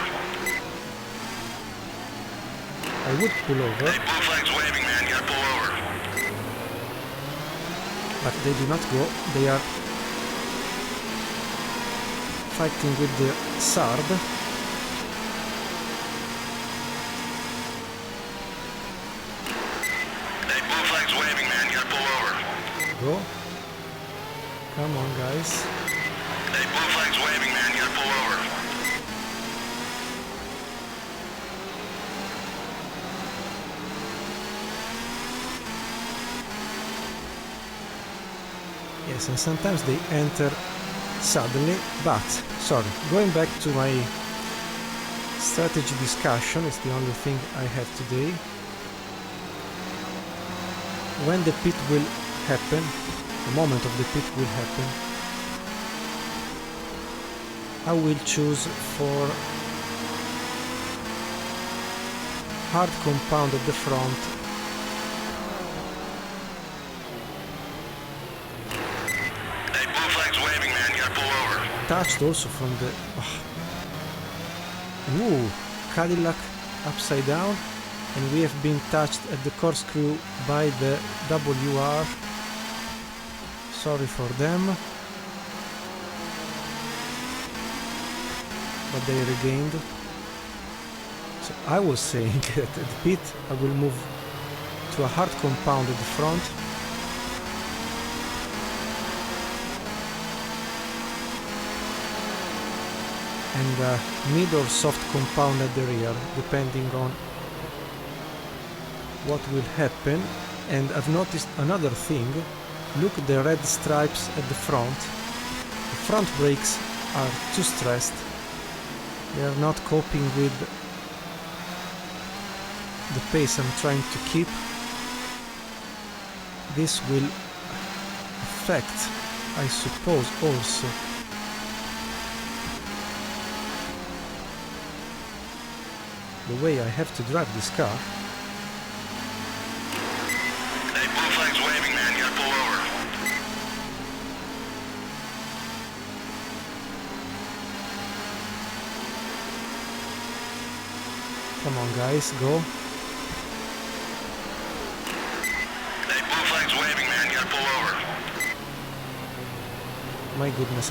I would pull over, Hey, blue flag's waving, man. You gotta pull over. but they do not go. They are fighting with the Sard. Hey, blue flag's waving, man. You gotta pull over. Go. Come on, guys. Hey, blue flag's waving, man. You gotta pull over. Yes, and sometimes they enter suddenly, but, sorry, going back to my strategy discussion, it's the only thing I have today. When the pit will happen, the moment of the pit will happen, I will choose for hard compound at the front. Hey, blue flag's waving, man. You gotta pull over. Touched also from the... Ooh, Cadillac upside down, and we have been touched at the corkscrew by the WR. Sorry for them, but they regained. So I was saying that at the pit I will move to a hard compound at the front. And a mid or soft compound at the rear, depending on what will happen. And I've noticed another thing. Look at the red stripes at the front. The front brakes are too stressed. They are not coping with the pace I'm trying to keep. This will affect, I suppose, also the way I have to drive this car. Hey, blue flag's waving, man. You gotta pull over. Come on, guys, go. Hey, blue flag's waving, man. You gotta pull over. My goodness,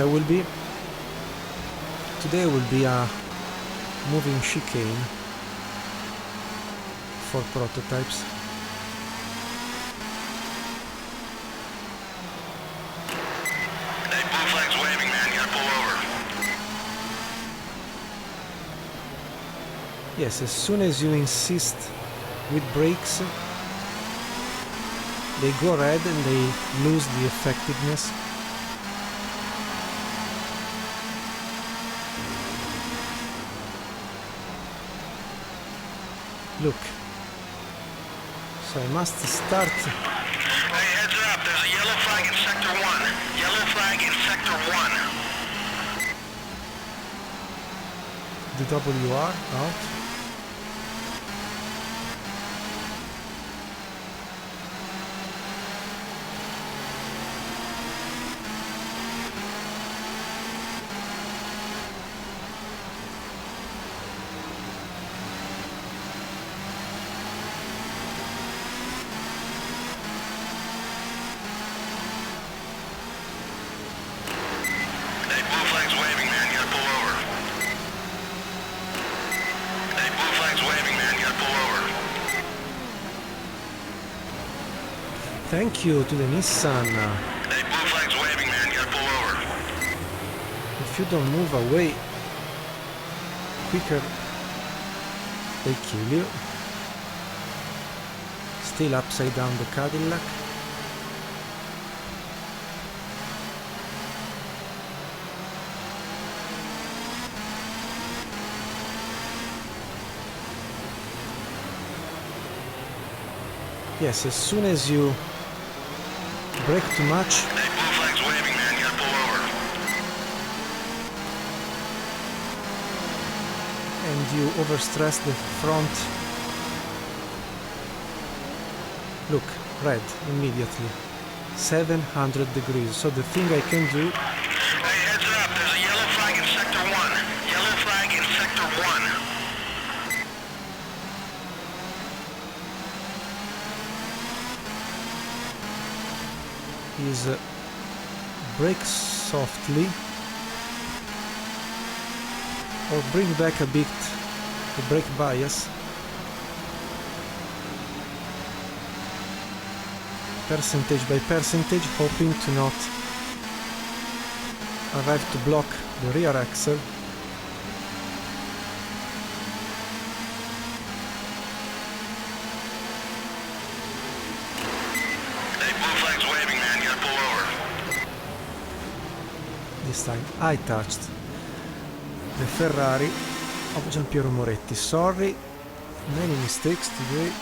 today will be a moving chicane for prototypes. Hey, blue flag's waving, man. You gotta pull over. Yes, as soon as you insist with brakes, they go red and they lose the effectiveness. Look. So I must start. Hey, heads up. There's a yellow flag in Sector 1. Yellow flag in Sector 1. The WR out. Hey, blue flag's waving, man. You gotta pull over. Hey, blue flag's waving, man. You gotta pull over. Thank you to the Nissan. Hey, blue flag's waving, man. You gotta pull over. If you don't move away quicker, they kill you. Still upside down the Cadillac. Yes, as soon as you brake too much, Hey, blue flag's waving, man. You gotta pull over. and you overstress the front, look, red immediately, 700 degrees. So the thing I can do, Hey, heads up. There's a yellow flag in Sector 1. Yellow flag in Sector 1. is brake softly or bring back a bit the brake bias, percentage by percentage, hoping to not arrive to block the rear axle. Hey, blue flag's waving, man. You gotta pull over. This time I touched the Ferrari of Giampiero Moretti. Sorry, many mistakes today.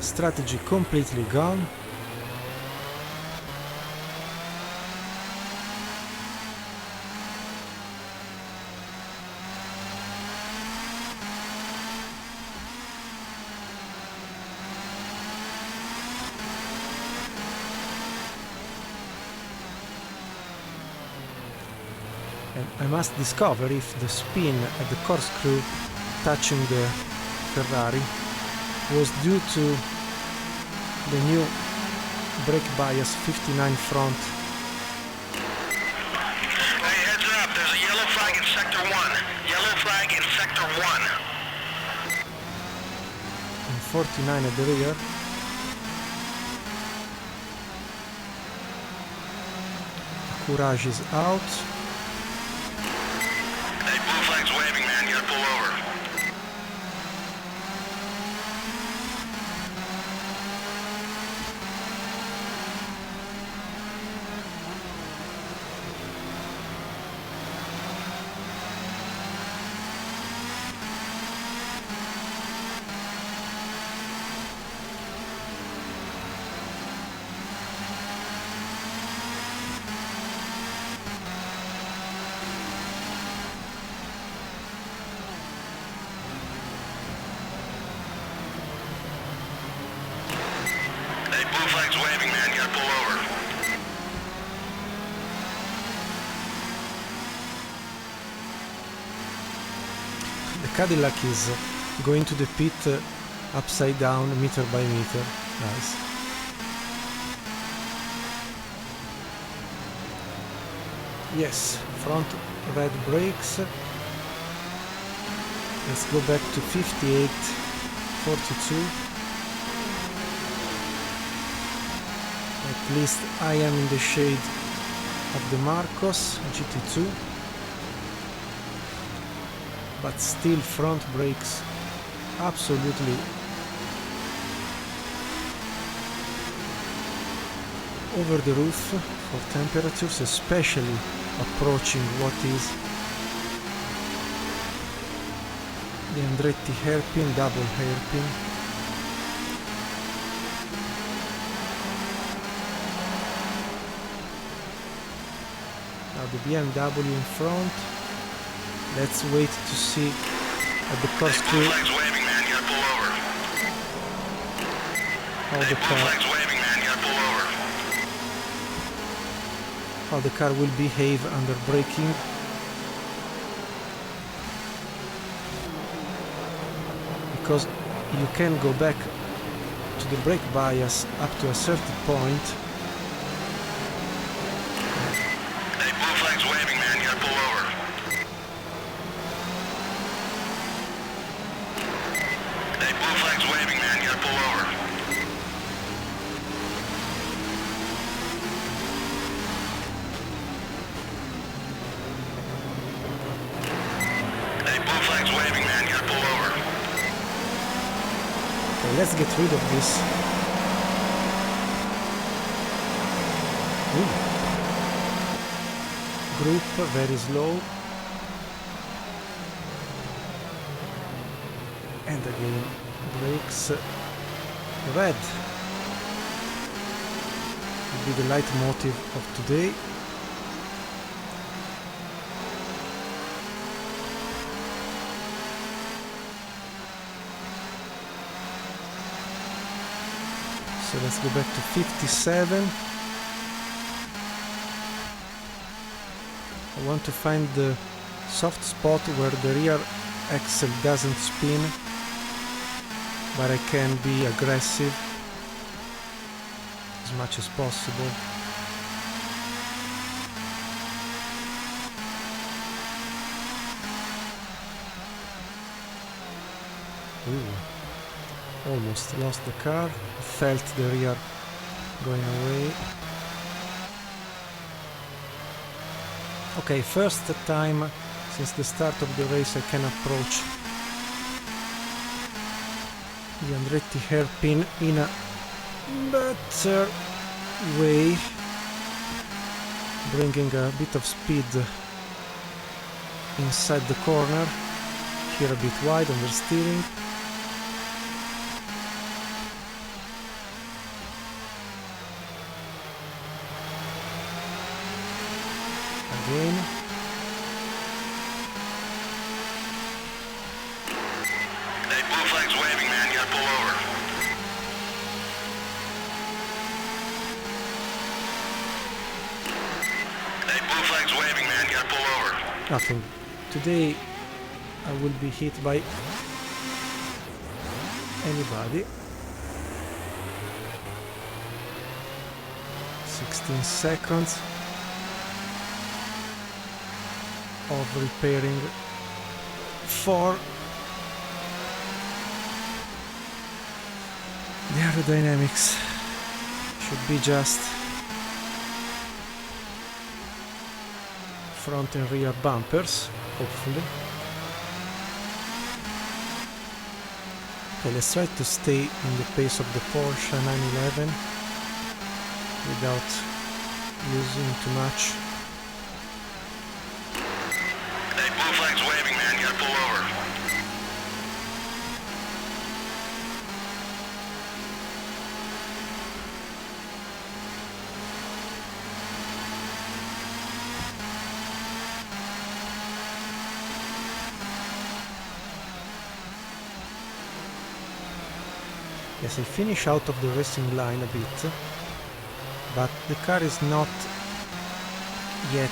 Strategy completely gone. And I must discover if the spin at the corkscrew touching the Ferrari was due to the new brake bias 59 front. Hey, heads up. There's a yellow flag in Sector 1. Yellow flag in Sector 1. In 49 at the rear. Courage is out. Hey, blue flag's waving, man. You gotta pull over. Blue flag's waving, man. You gotta pull over. The Cadillac is going to the pit upside down, meter by meter. Nice. Yes, front red brakes. Let's go back to 58.42. At least I am in the shade of the Marcos GT2, but still front brakes absolutely over the roof for temperatures, especially approaching what is the Andretti hairpin, double hairpin. Now the BMW in front. Let's wait to see at the corkscrew how the car will behave under braking. Because you can go back to the brake bias up to a certain point. Hey, blue flag's waving, man. You gotta pull over. Hey, blue flag's waving, man. You gotta pull over. Hey, blue flag's waving, man. You gotta pull over. Okay, let's get rid of this. Ooh. Group very slow. And again, brakes red will be the leitmotif of today. So let's go back to 57. I want to find the soft spot where the rear axle doesn't spin, but I can be aggressive as much as possible. Ooh. Almost lost the car, felt the rear going away. Okay, first time since the start of the race I can approach the Andretti hairpin in a better way, bringing a bit of speed inside the corner, here a bit wide understeering. Again. Hey, blue flag's waving, man. You gotta pull over. Hey, blue flag's waving, man. You gotta pull over. Nothing. Today I will be hit by anybody. 16 seconds of repairing 4. aerodynamics should be just front and rear bumpers, hopefully. Okay, let's try to stay in the pace of the Porsche 911 without using too much. Hey, blue flag's waving, man. You gotta pull over. Yes, I finish out of the racing line a bit, but the car is not yet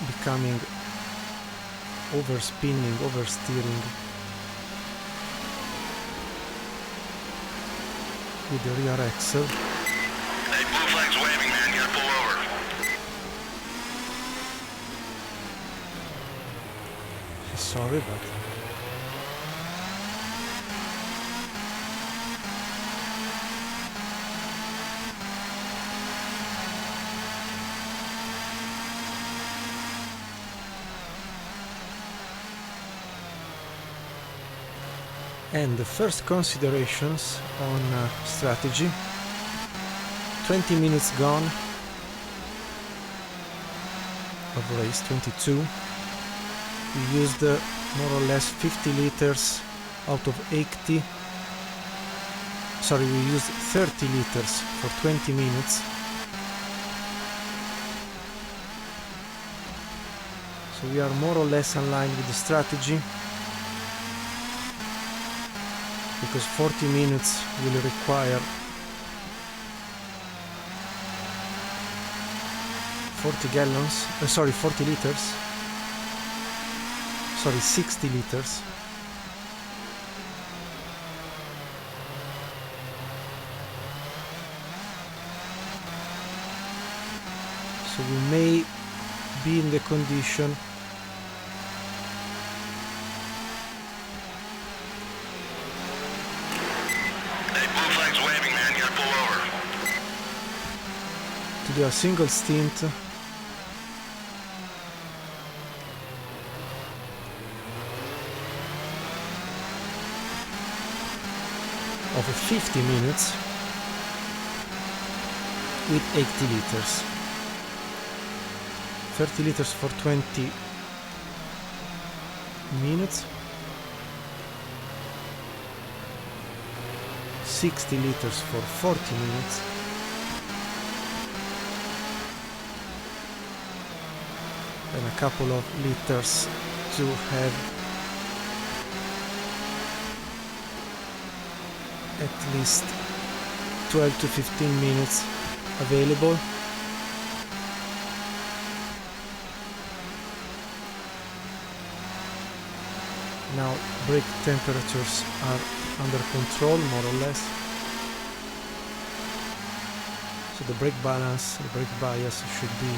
becoming overspinning, oversteering with the rear axle. Hey, blue flag's waving, man. You gotta pull over. Sorry, but and the first considerations on strategy. 20 minutes gone of race, 22. We used more or less 50 liters out of 80. Sorry, we used 30 liters for 20 minutes. So we are more or less aligned with the strategy, because 40 minutes will require 40 gallons, 40 liters, sorry, 60 liters. So we may be in the condition to do a single stint of 50 minutes with 80 liters. 30 liters for 20 minutes, 60 liters for 40 minutes, and a couple of liters to have at least 12 to 15 minutes available. Now brake temperatures are under control, more or less. So the brake balance, the brake bias should be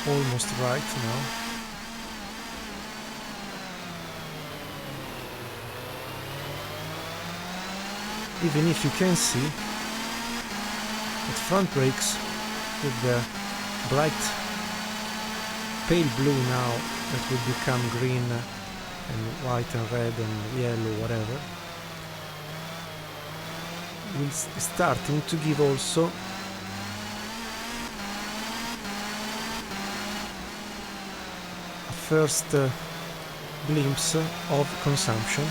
almost right now. Even if you can see that front brakes with the bright pale blue now that will become green and white and red and yellow, whatever, will starting to give also a first glimpse of consumption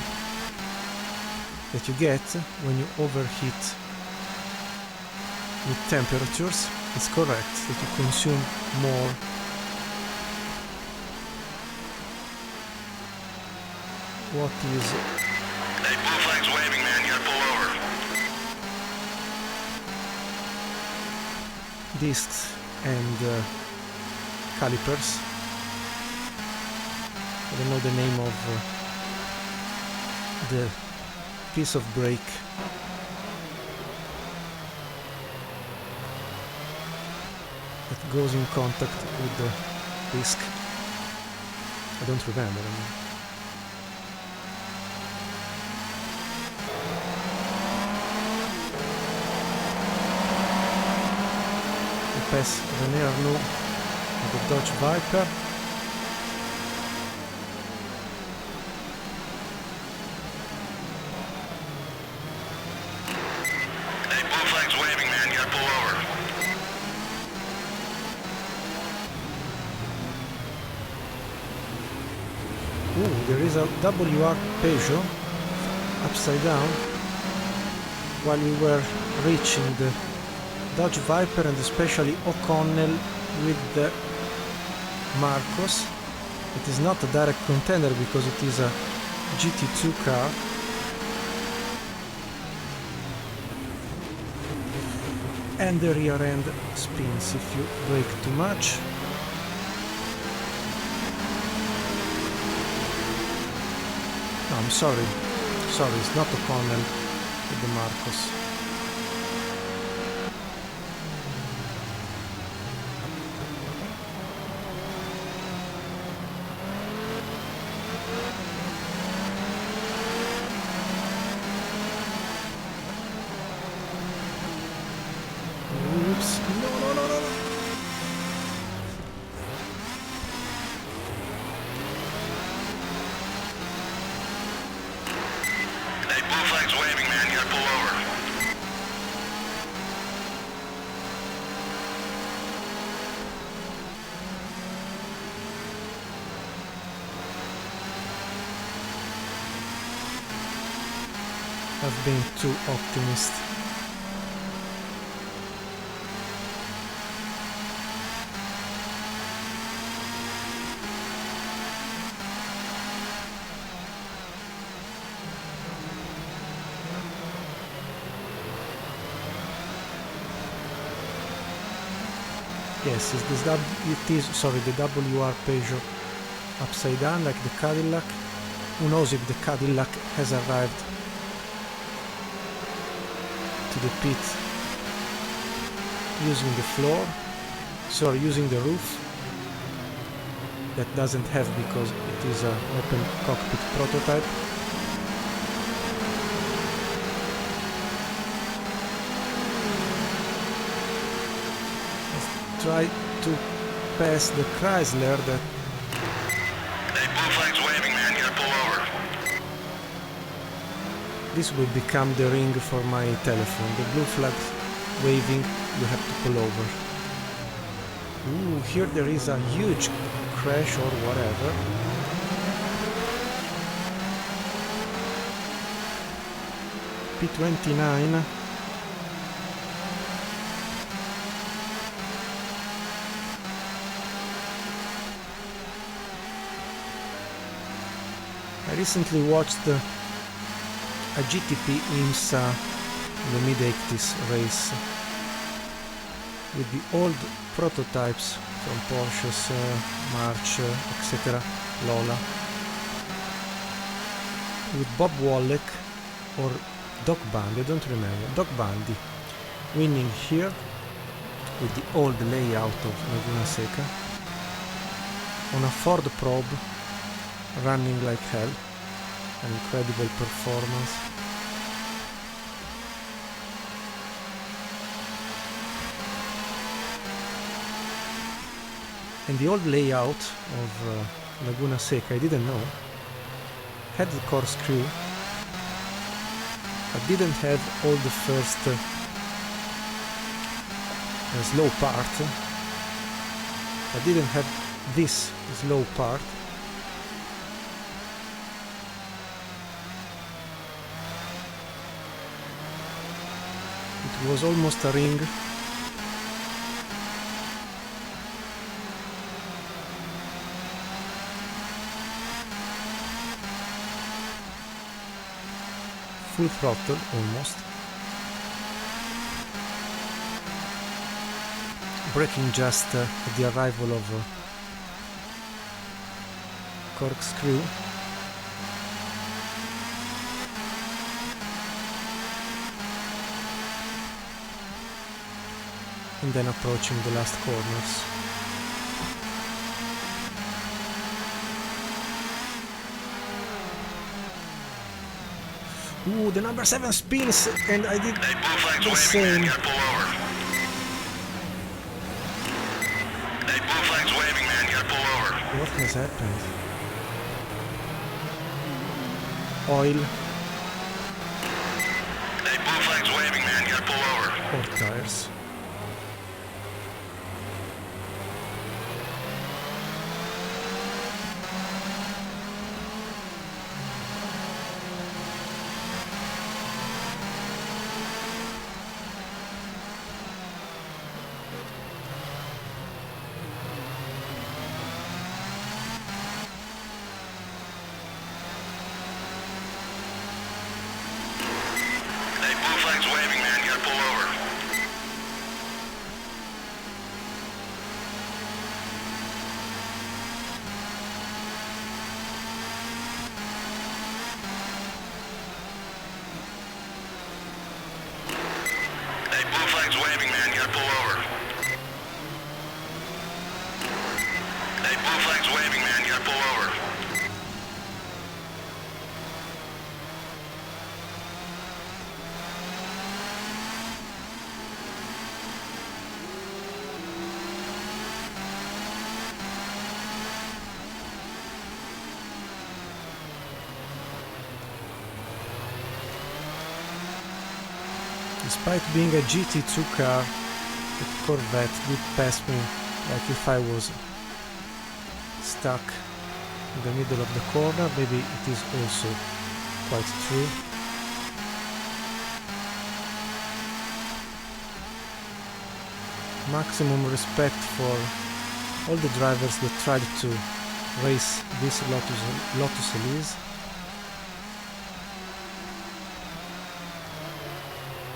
that you get when you overheat with temperatures. It's correct that you consume more. What is... Hey, blue flag's waving, man. You gotta pull over. Discs and calipers. I don't know the name of the piece of brake that goes in contact with the disc. I don't remember. I mean. We pass René Arnoux with the Dodge Viper. Hey, blue flag's waving, man. You gotta pull over. Ooh, there is a WR Peugeot upside down while we were reaching the Dodge Viper and especially O'Connell with the Marcos. It is not a direct contender because it is a GT2 car. And the rear end spins if you brake too much. No, I'm sorry. Sorry, it's not O'Connell with the Marcos. Oops. No. Hey, blue flag's waving, man. You gotta pull over. I've been too optimistic. Yes, it is sorry, the WR Peugeot upside down like the Cadillac. Who knows if the Cadillac has arrived to the pit using the floor, sorry, using the roof. That doesn't have because it is an open cockpit prototype. Try to pass the Chrysler that... Hey, blue flag's waving, man. You gotta pull over. This will become the ring for my telephone. The blue flag waving, you have to pull over. Ooh, here there is a huge crash or whatever. P29. I recently watched a GTP IMSA in the mid-80s race with the old prototypes from Porsches, March, etc., Lola, with Bob Wallach or Doc Bundy, I don't remember, Doc Bundy winning here with the old layout of Laguna Seca on a Ford Probe running like hell. An incredible performance. And the old layout of Laguna Seca, I didn't know, had the corkscrew, but didn't have all the first slow part. I didn't have this slow part. It was almost a ring. Full throttle almost. Braking just at the arrival of corkscrew. And then approaching the last corners. Ooh, the number 7 spins, and I did Hey, blue flag's the waving, same. man. You gotta pull over. Hey, blue flag's waving, man. You gotta pull over. What has happened? Oil Hey, blue flag's waving, man. You gotta pull over. or tires? Hey, blue flag's waving, man. You gotta pull over. Hey, blue flag's waving, man. You gotta pull over. Hey, blue flag's waving, man. You gotta pull over. Despite being a GT2 car, the Corvette did pass me like if I was stuck in the middle of the corner. Maybe it is also quite true. Maximum respect for all the drivers that tried to race this Lotus Elise,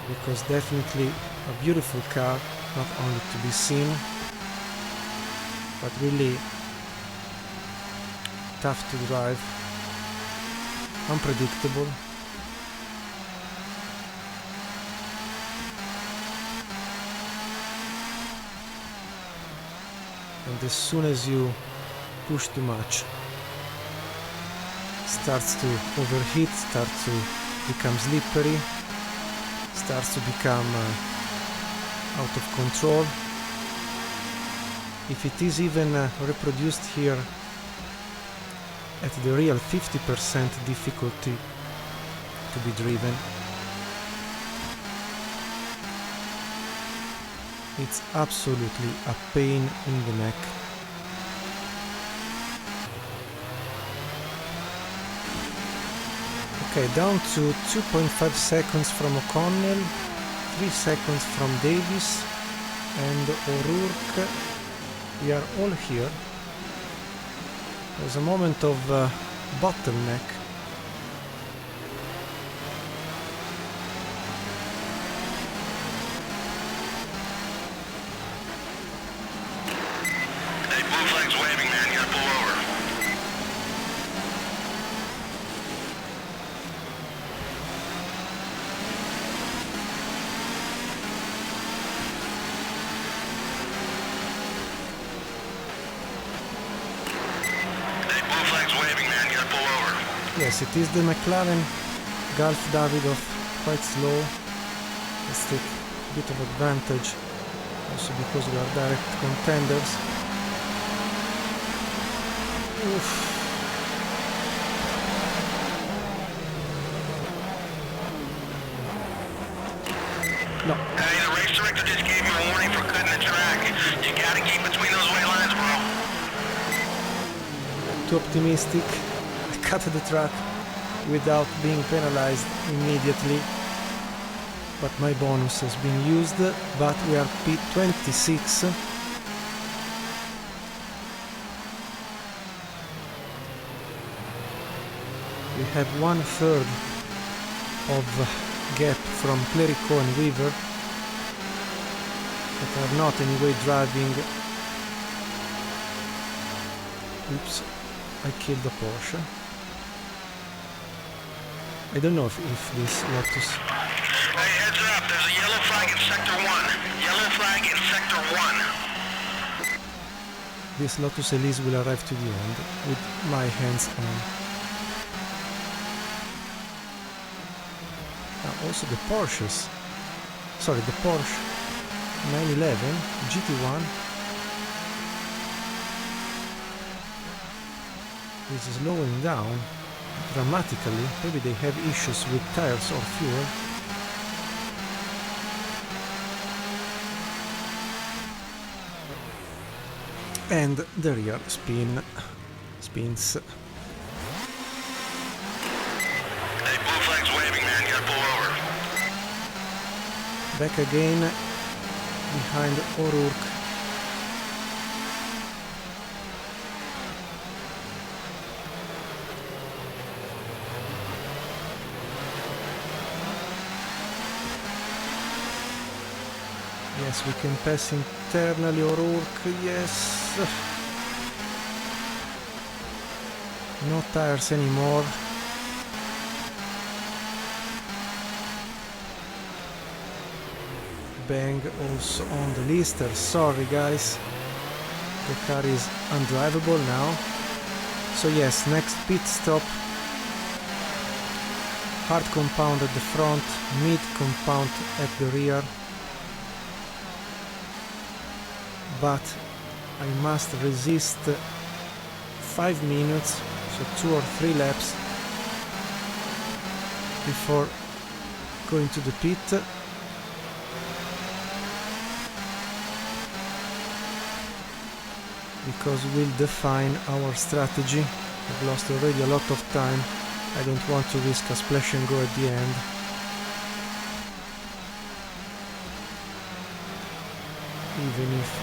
because definitely a beautiful car, not only to be seen, but really tough to drive, unpredictable. And as soon as you push too much, starts to overheat, starts to become slippery, starts to become out of control. If it is even reproduced here at the real 50% difficulty to be driven, it's absolutely a pain in the neck. Okay, down to 2.5 seconds from O'Connell, 3 seconds from Davis and O'Rourke. We are all here. There's a moment of bottleneck. Hey, blue flag's waving, man. You gotta pull over. Hey, blue flag's waving, man. You gotta pull over. Yes, it is the McLaren Gulf Davidoff, quite slow. Let's take a bit of advantage, also because we are direct contenders. Oof. No, Hey, the race director just gave you a warning for cutting the track. You gotta keep between those white lines, bro. too optimistic. I cut the track without being penalized immediately, but my bonus has been used. But we are P26. We have 1/3 of gap from Clerico and Weaver, that are not anyway driving. Oops, I killed the Porsche. I don't know if this Lotus... Hey, heads up. There's a yellow flag in Sector 1. Yellow flag in Sector 1. This Lotus Elise will arrive to the end with my hands on. also the Porsches. Sorry, the Porsche 911 GT1 is slowing down dramatically. Maybe they have issues with tires or fuel. And the rear spins. Hey, blue flag's waving, man. You gotta pull over. Back again behind O'Rourke. Yes, we can pass internally O'Rourke, yes. No tires anymore. Bang also on the lister. Sorry guys, the car is undrivable now. So yes, next pit stop. Hard compound at the front, mid compound at the rear. But I must resist 5 minutes, so 2 or 3 laps before going to the pit. Because we'll define our strategy. I've lost already a lot of time. I don't want to risk a splash and go at the end. Even if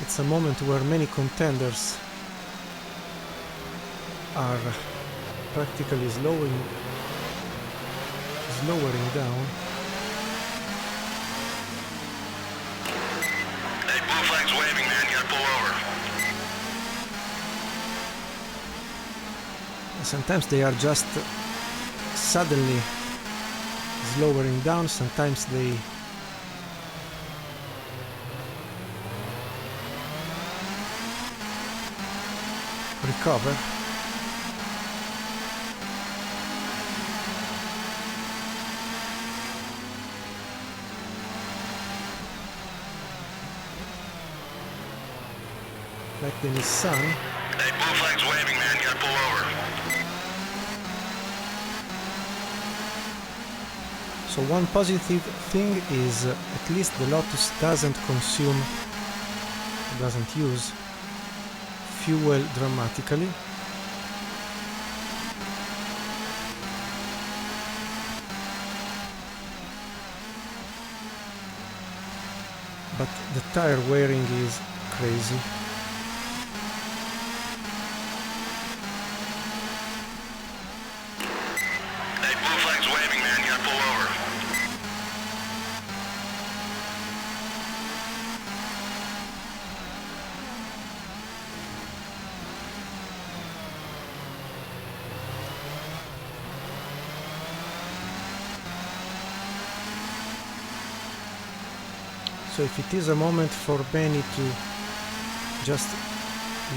it's a moment where many contenders are practically lowering down. Hey, blue flag's waving, man. You gotta pull over. Sometimes they are just suddenly slowing down, sometimes they recover. Like the Nissan. Hey, blue flag's waving, man. You gotta pull over. So one positive thing is at least the Lotus doesn't use fuel dramatically. But the tire wearing is crazy. Hey, blue flag's waving, man. You gotta pull over. So if it is a moment for Benny to just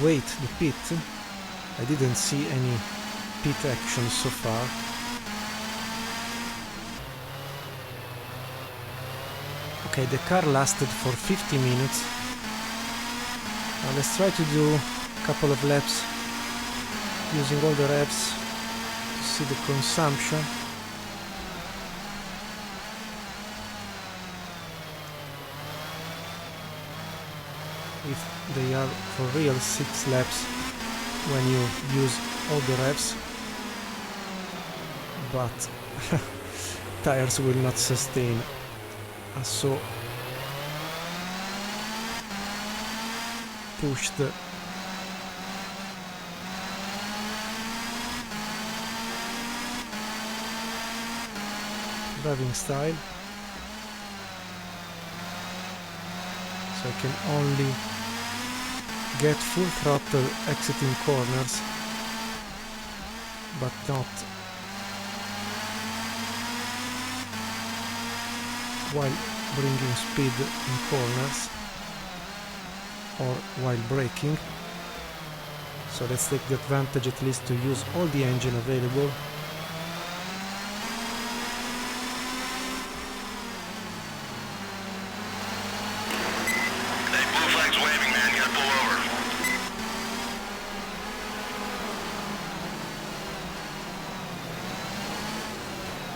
wait the pit, I didn't see any pit action so far. Okay, the car lasted for 50 minutes. Now let's try to do a couple of laps using all the revs to see the consumption. If they are for real 6 laps when you use all the revs, but tires will not sustain a so pushed driving style. So I can only get full throttle exiting corners, but not while bringing speed in corners or while braking. So let's take the advantage at least to use all the engine available. Hey, blue flag's waving, man. You gotta pull over.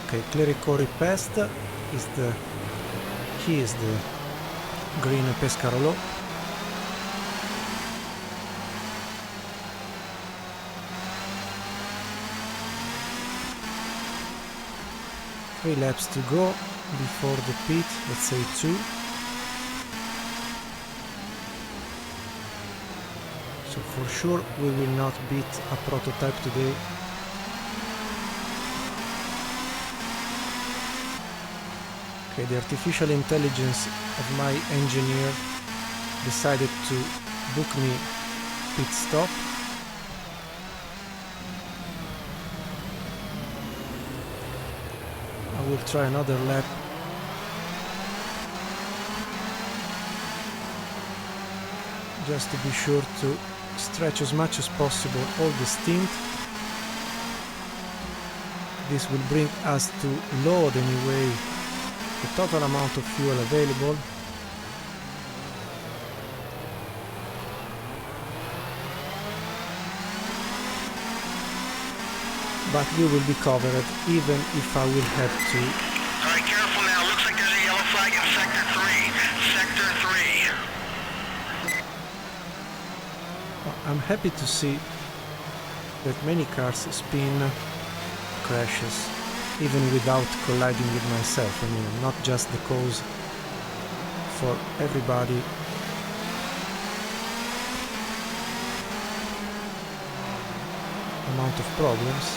Okay, Clericori Pest is the green Pescarolo. Three laps to go before the pit, let's say 2. So for sure we will not beat a prototype today. Okay, the artificial intelligence of my engineer decided to book me pit stop. I will try another lap. Just to be sure to stretch as much as possible all the stint. This will bring us to load anyway the total amount of fuel available. But we will be covered even if I will have to. Alright, careful now. Looks like there's a yellow flag in Sector 3. Sector 3. I'm happy to see that many cars spin crashes even without colliding with myself. I mean, I'm not just the cause for everybody. Amount of problems.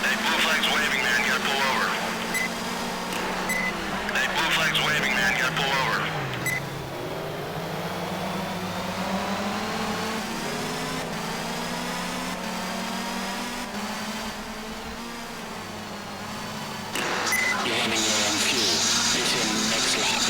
Hey, blue flag's waving, man. You gotta pull over. Hey, blue flag's waving, man. You gotta pull over. You're running low on fuel. It's in next lap.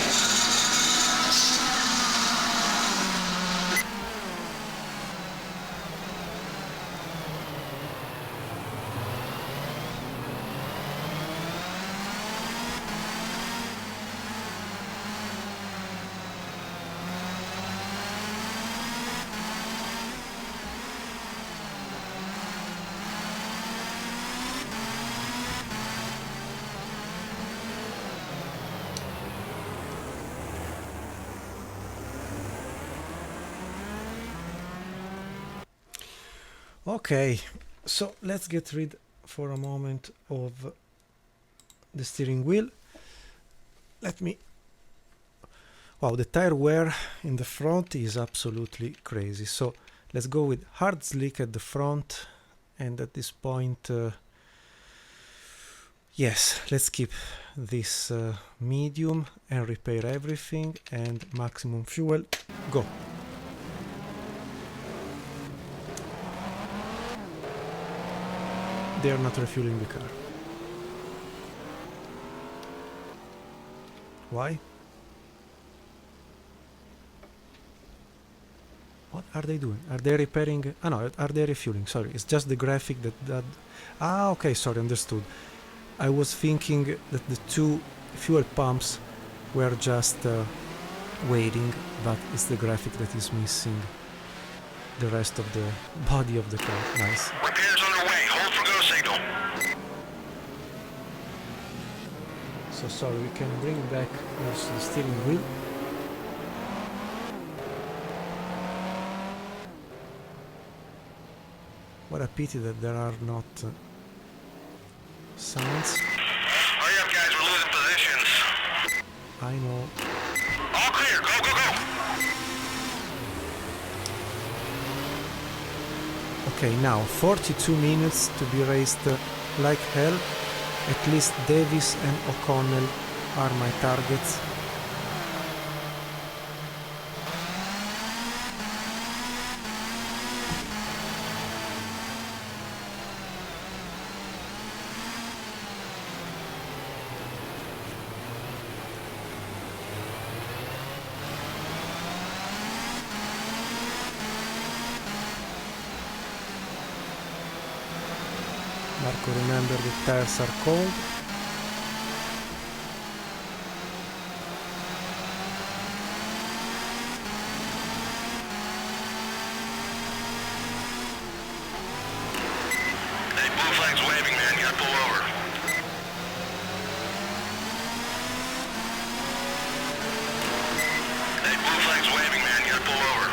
Okay, so let's get rid for a moment of the steering wheel. Let me... Wow, the tire wear in the front is absolutely crazy. So let's go with hard slick at the front, and at this point, yes, let's keep this medium and repair everything, and maximum fuel, go. They are not refueling the car. Why? What are they doing? Are they repairing? Ah no, are they refueling? Sorry, it's just the graphic that... Ah, okay, sorry, understood. I was thinking that the two fuel pumps were just waiting, but it's the graphic that is missing the rest of the body of the car. Nice. Repairs underway. Hold for go signal. So sorry, we can bring back also the steering wheel. What a pity that there are not sounds. Hurry up, guys. We're losing positions. I know. All clear. Go, go, go. Okay, now 42 minutes to be raced like hell. At least Davis and O'Connell are my targets. Marco, remember the tires are cold. Hey, blue flag's waving, man. You gotta pull over. Hey, blue flag's waving, man. You gotta pull over.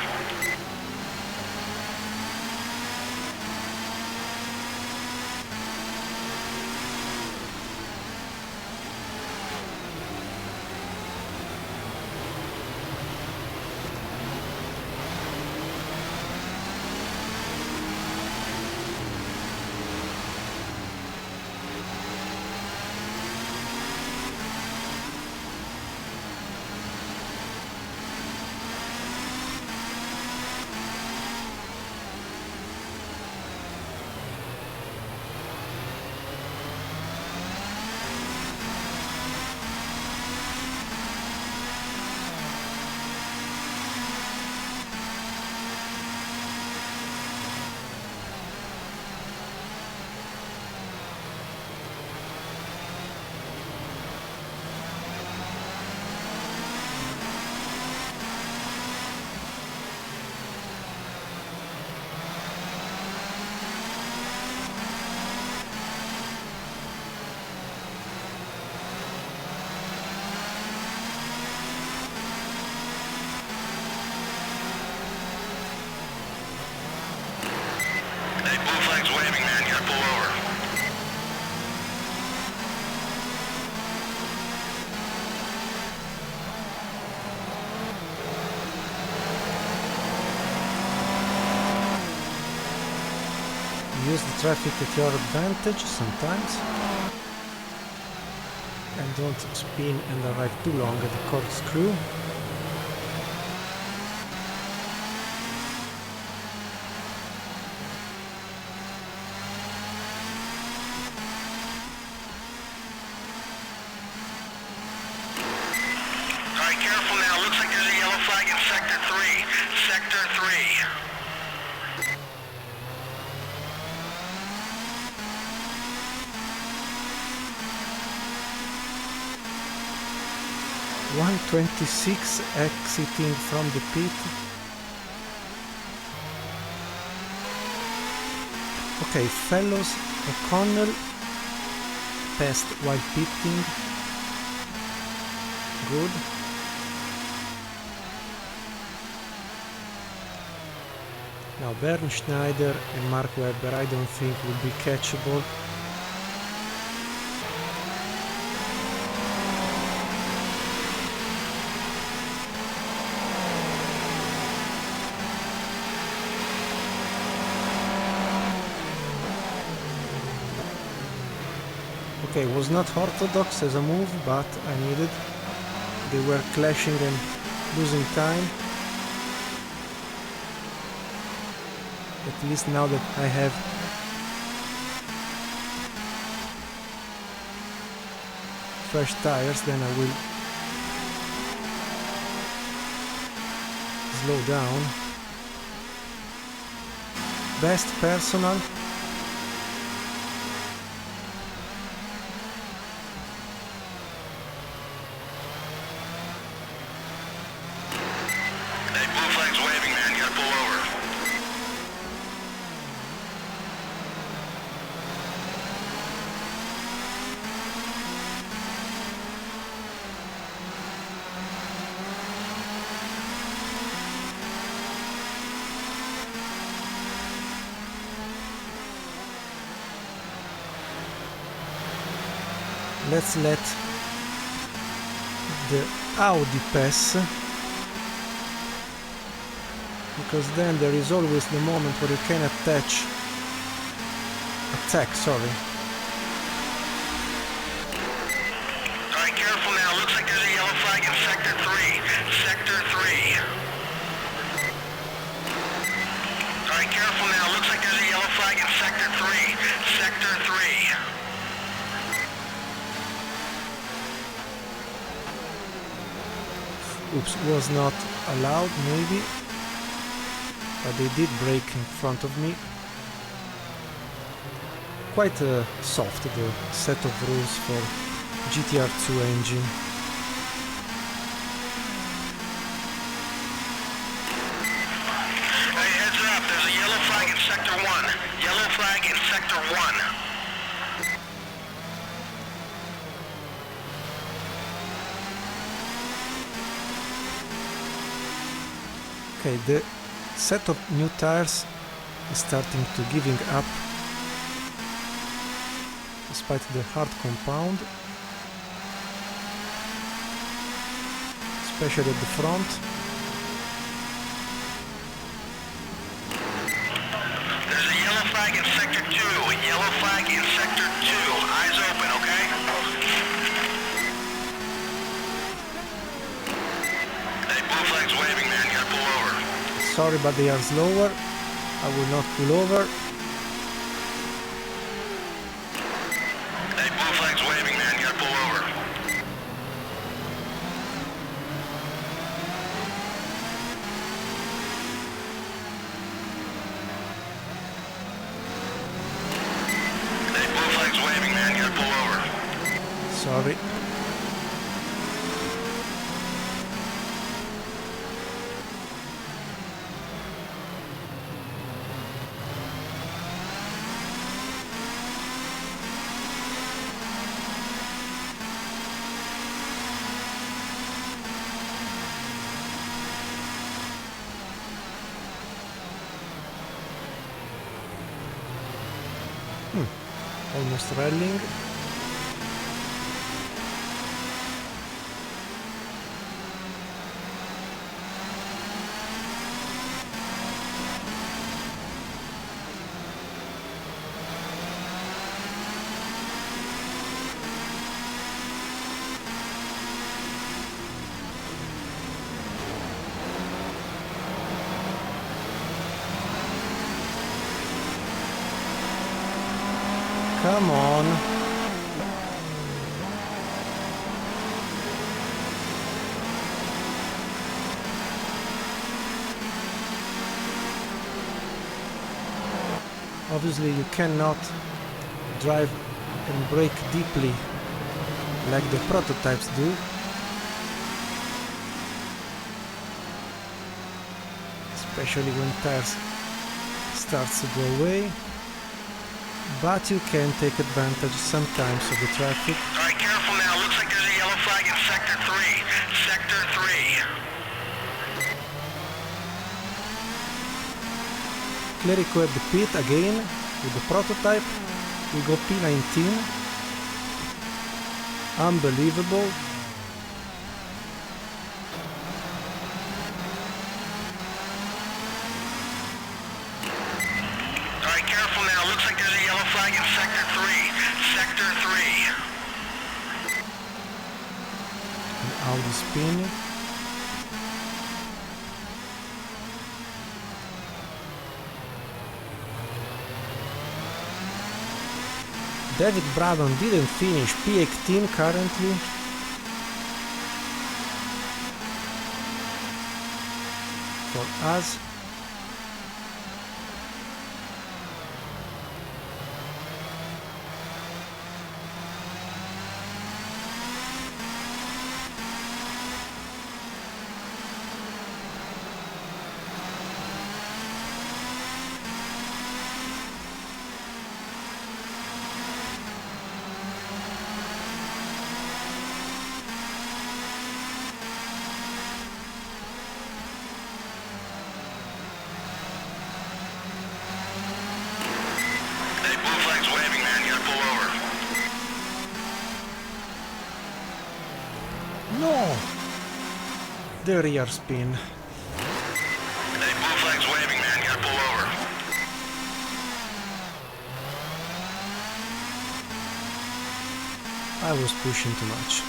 Hey, blue flag's waving, man. You gotta pull over. Use the traffic at your advantage sometimes. And don't spin and arrive too long at the corkscrew. Alright, careful now. Looks like there's a yellow flag in Sector 3. Sector 3. .126 exiting from the pit. Okay, fellows, O'Connell passed while pitting. Good. Now Bernschneider and Mark Webber I don't think will be catchable. Okay, was not orthodox as a move, but I needed. They were clashing and losing time. At least now that I have fresh tires, then I will slow down. Best personal. Hey, blue flag's waving, man. You gotta pull over. Let's let the Audi pass, because then there is always the moment where you can attack, sorry. Alright, careful now. Looks like there's a yellow flag in Sector 3. Sector 3. Alright, careful now. Looks like there's a yellow flag in Sector 3. Sector 3. Oops, was not allowed maybe, but they did brake in front of me. quite soft, the set of rules for GTR2 engine. Hey, heads up, there's a yellow flag in Sector 1. Yellow flag in Sector 1. Okay, the set of new tires is starting to giving up despite the hard compound, especially at the front. There's a yellow flag in Sector 2. Yellow flag in Sector 2. Eyes open, okay? Hey, blue flag's waving, man. You gotta pull over. Sorry, but they are slower. I will not pull over. Hey, blue flag's waving, man. You gotta pull over. Hey, blue flag's waving, man. You gotta pull over. Sorry. Almost rallying. Come on. Obviously you cannot drive and brake deeply like the prototypes do. Especially when tires starts to go away. But you can take advantage sometimes of the traffic. Alright, careful now. Looks like there's a yellow flag in Sector 3. Sector 3. Clerico at the pit again with the prototype. We go P19. Unbelievable. Alright, careful now. Looks like there's a yellow flag in Sector 3. Sector 3. And Audi spin. David Braddon didn't finish P18 currently. For us. Hey, blue flag's waving, man. You gotta pull over. No! The rear spin. Hey, blue flag's waving, man. You gotta pull over. I was pushing too much.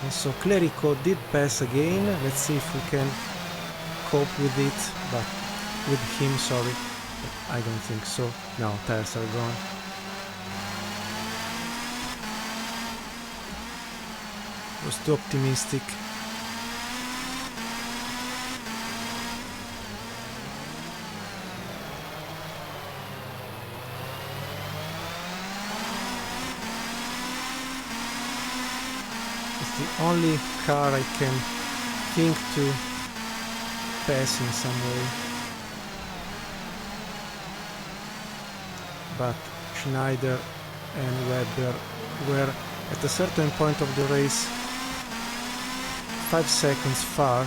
And so Clerico did pass again. Let's see if we can cope with it, but with him, sorry, but I don't think so. No, tires are gone. Was too optimistic. the only car I can think to pass in some way. But Schneider and Webber were at a certain point of the race 5 seconds far.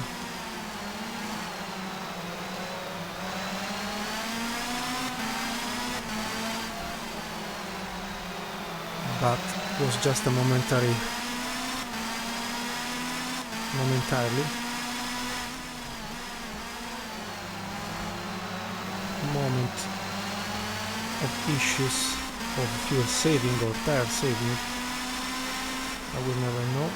But it was just a momentarily moment of issues of fuel saving or tire saving. I will never know.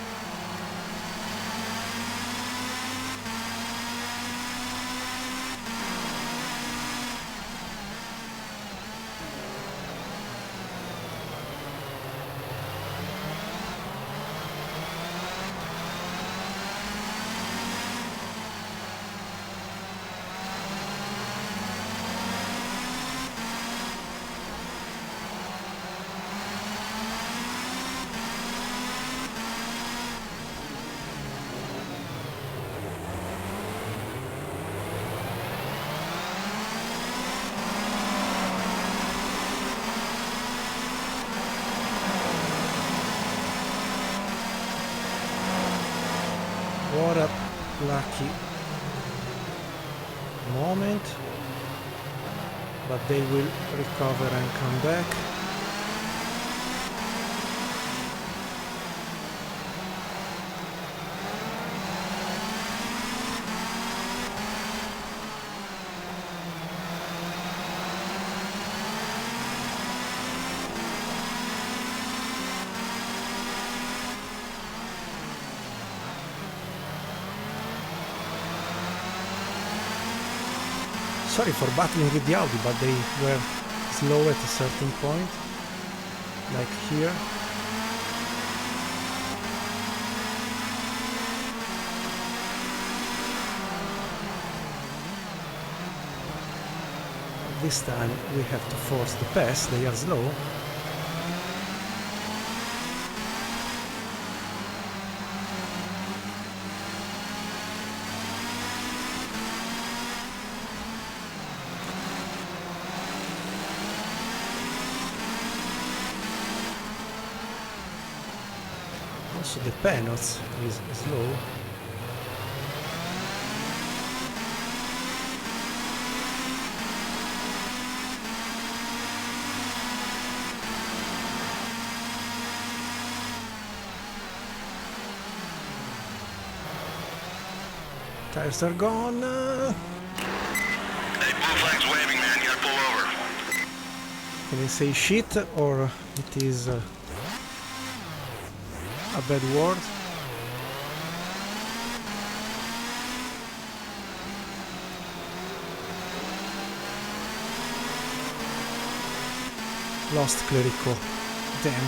What a lucky moment, but they will recover and come back. Sorry for battling with the Audi, but they were slow at a certain point, like here. This time we have to force the pass, they are slow. Also the Penos is slow. Tires are gone. Hey, blue flag's waving, man. You gotta pull over. Can I say shit or it is a bad word? Lost Clerico. Damn.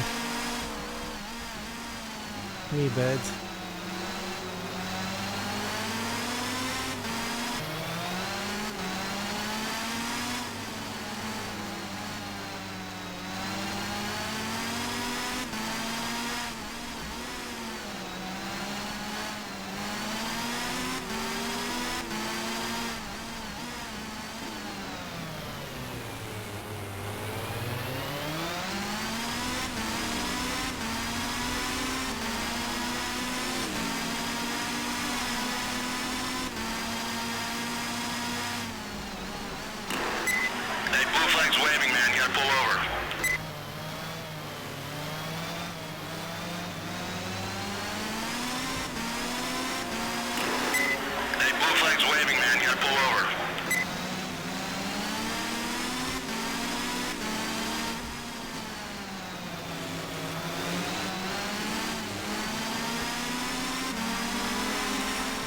Me bad.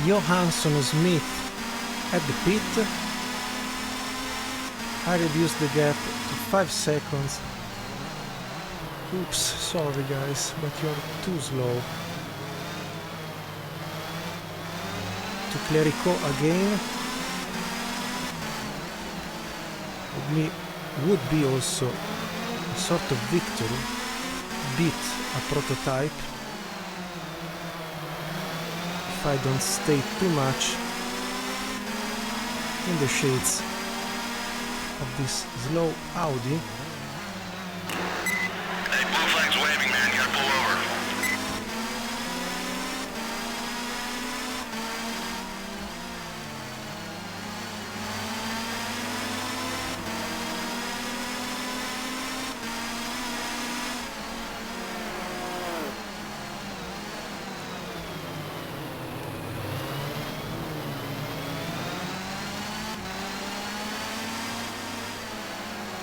Johansson Smith at the pit. I reduced the gap to 5 seconds. Oops, sorry guys, but you're too slow. To Clerico again. Would be also a sort of victory. Beat a prototype. if I don't stay too much in the shades of this slow Audi. Hey, blue flag's waving, man. You gotta pull over.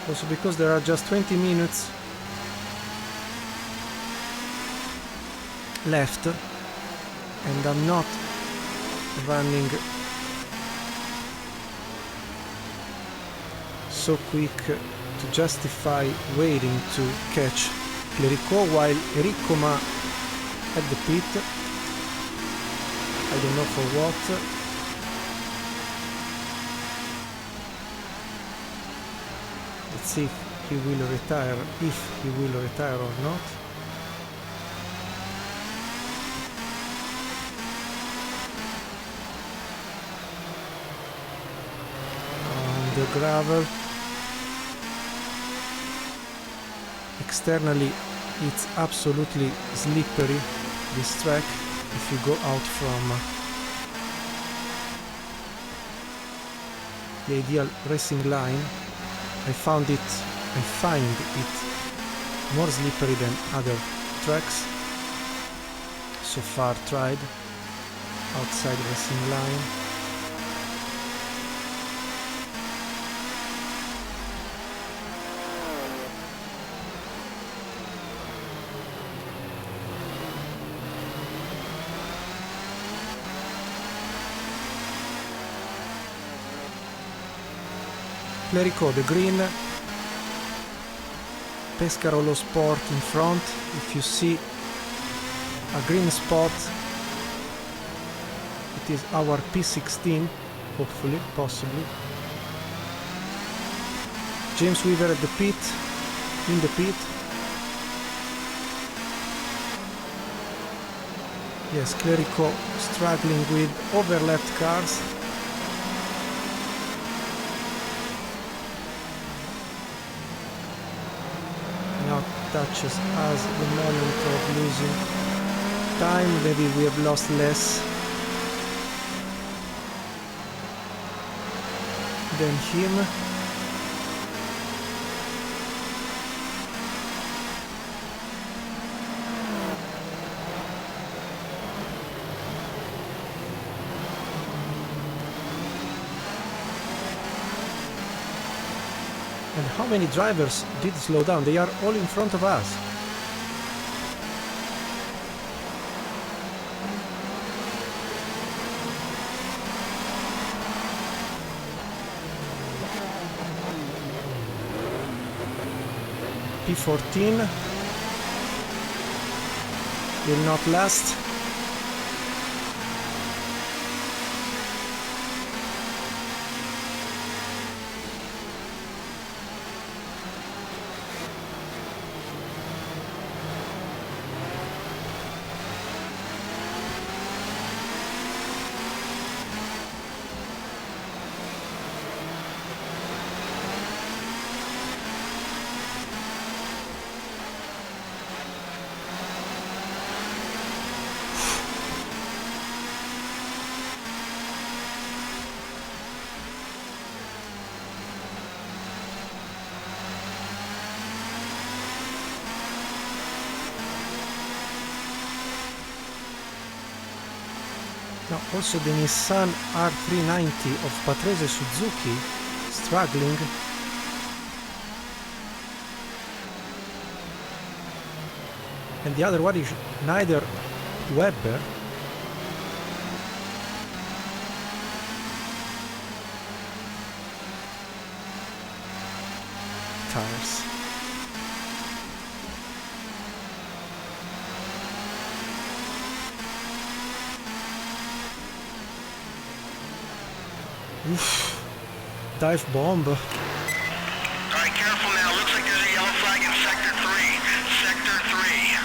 Also because there are just 20 minutes left and I'm not running so quick to justify waiting to catch Clerico while Ericoma at the pit. I don't know for what. Let's see if he will retire or not. On the gravel. Externally it's absolutely slippery, this track, if you go out from the ideal racing line. I find it more slippery than other tracks so far tried outside racing line. Clerico, the green, Pescarolo Sport in front. If you see a green spot, it is our P16, hopefully, possibly. James Weaver at the pit, in the pit. Yes, Clerico struggling with overlapped cars. Touches us the moment of losing time. Maybe we have lost less than him. And how many drivers did slow down? They are all in front of us. P14 will not last. Now also the Nissan R390 of Patrese Suzuki struggling. And the other one is neither Webber tires. Oof. Dive bomb. Alright, careful now. Looks like there's a yellow flag in Sector 3. Sector 3.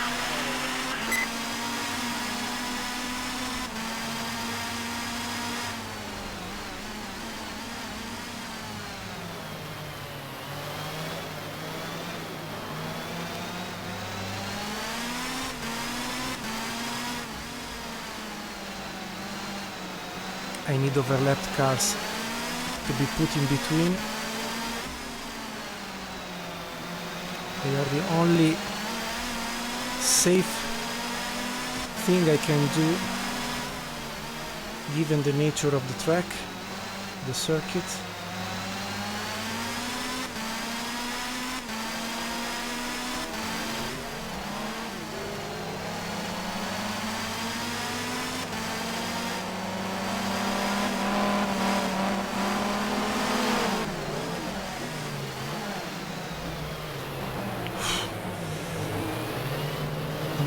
I need overlapped cars to be put in between. They are the only safe thing I can do given the nature of the track, the circuit.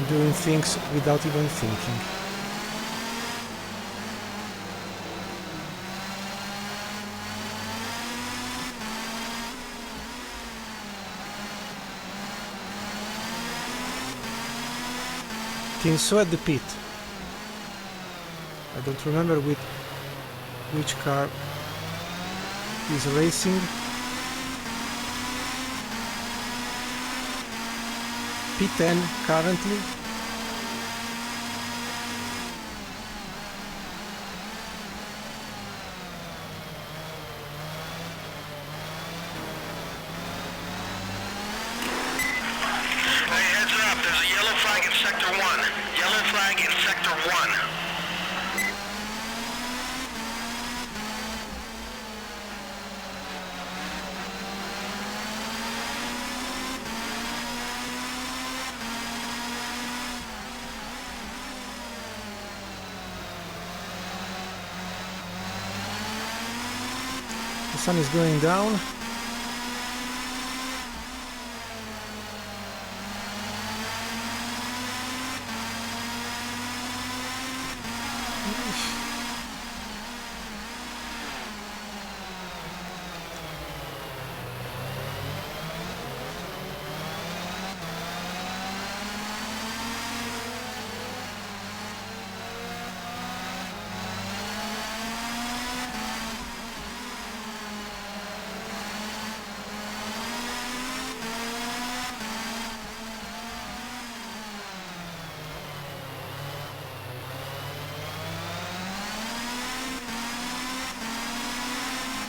Doing things without even thinking. Tinso at the pit. I don't remember which car is racing. P10 currently. The sun is going down.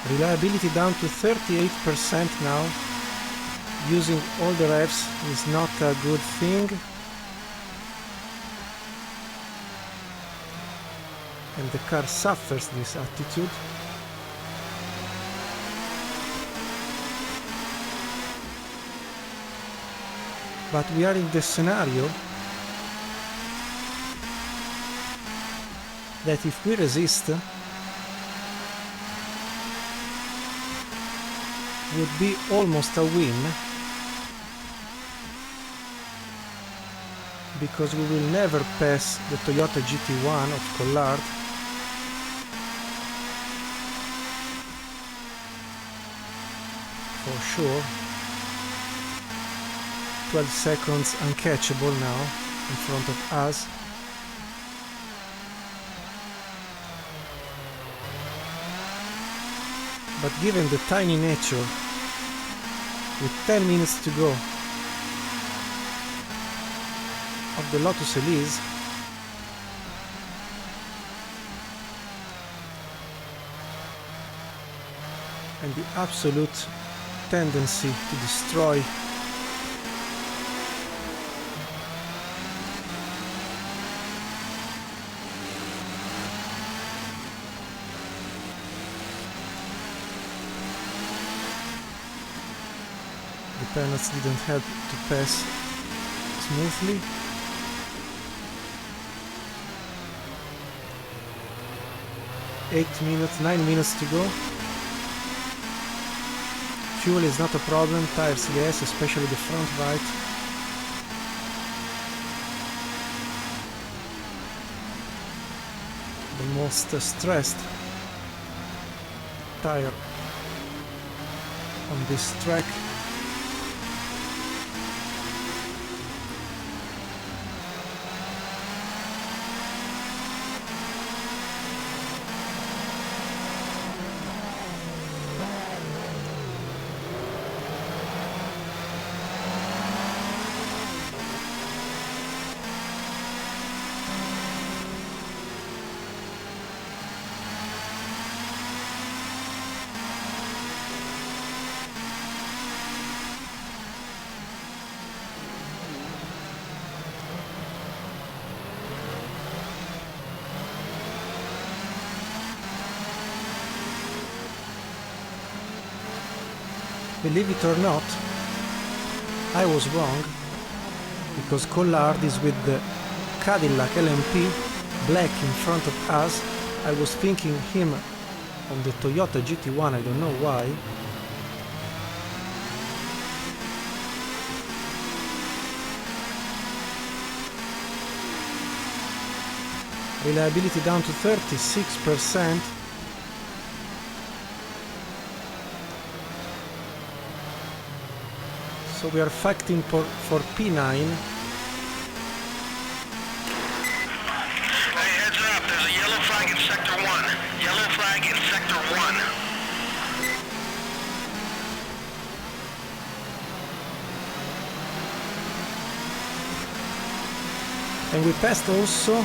Reliability down to 38% now. Using all the revs is not a good thing. And the car suffers this attitude. But we are in the scenario that if we resist, would be almost a win, because we will never pass the Toyota GT1 of Collard. For sure. 12 seconds uncatchable now in front of us. But given the tiny nature, with 10 minutes to go of the Lotus Elise, and the absolute tendency to destroy the penalties didn't help to pass smoothly. Nine minutes to go. Fuel is not a problem, tires yes, especially the front right. The most stressed tire on this track. Believe it or not, I was wrong, because Collard is with the Cadillac LMP black in front of us. I was thinking him on the Toyota GT1, I don't know why. Reliability down to 36%. So we are fighting for P9. Hey, heads up, there's a yellow flag in Sector 1. Yellow flag in Sector 1. And we passed also.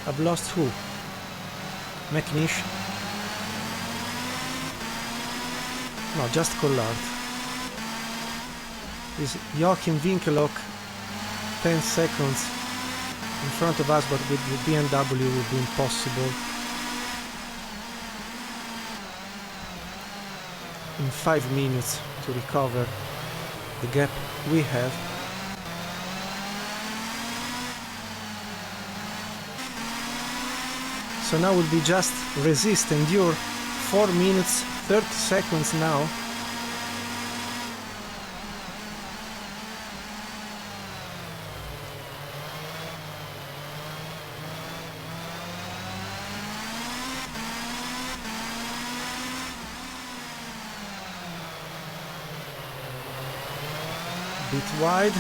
I've lost who? McNish? No, just Collard. Is Joachim Winkelhock 10 seconds in front of us, but with the BMW would be impossible. In 5 minutes to recover the gap we have. So now will be just resist, endure 4 minutes 30 seconds now. Bit wide.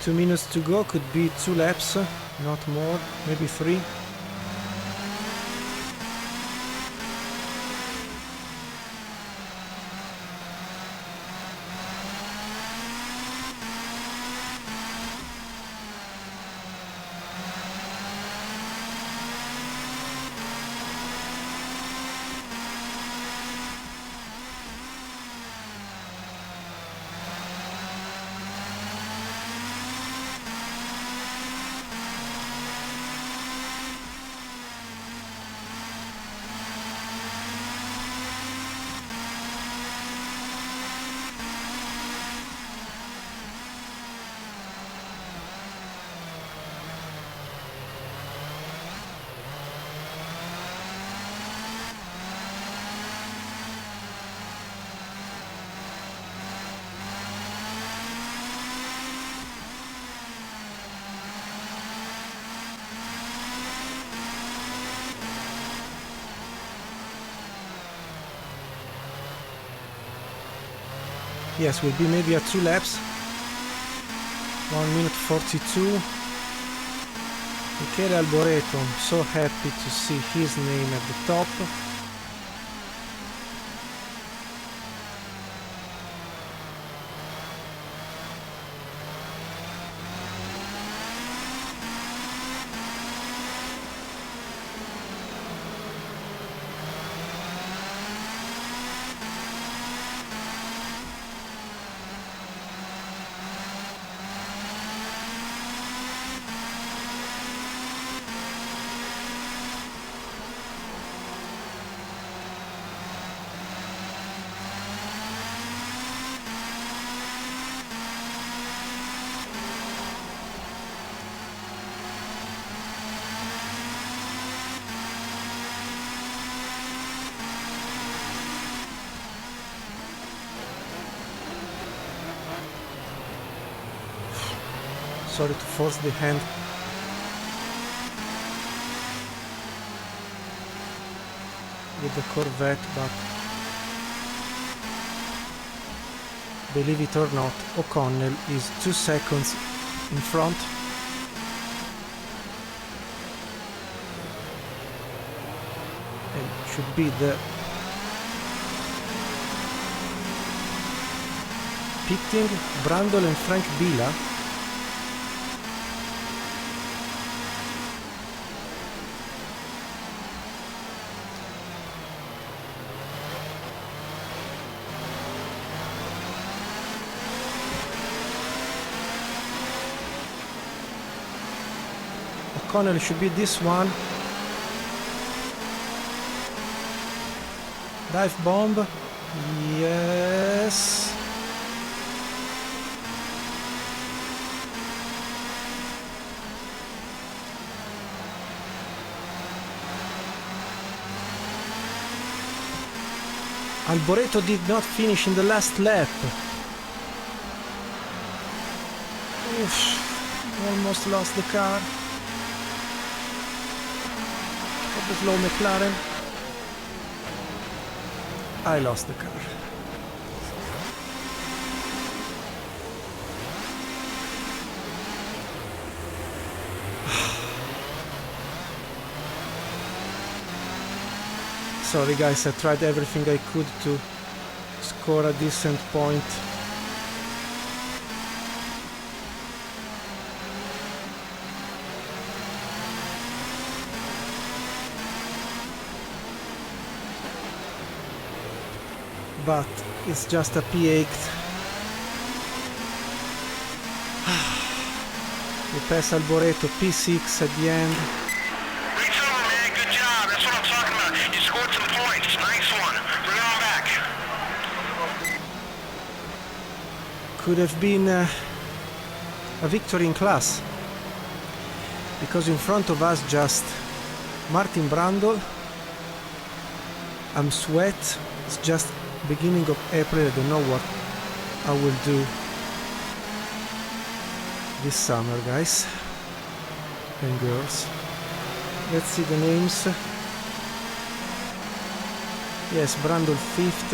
Two minutes to go, could be 2 laps, not more, maybe 3. Yes, will be maybe at 2 laps. 1 minute 42. Michele Alboreto, I'm so happy to see his name at the top. sorry to force the hand. With the Corvette, but believe it or not, O'Connell is 2 seconds in front. And should be the pitting Brundle and Frank Bila. O'Connell should be this one. Dive bomb. Yes. Alboreto did not finish in the last lap. Oof, almost lost the car. The slow McLaren. I lost the car. Sorry guys, I tried everything I could to score a decent point. But it's just a P8. We pass Alboreto, P6 at the end. Great summer, man. Good job. That's what I'm talking about. You scored some points. Nice one. Bring it on back. Could have been a victory in class. Because in front of us just Martin Brundle. I'm sweat. It's just beginning of April. I don't know what I will do this summer, guys and girls. Let's see the names. Yes, Brundle 5th.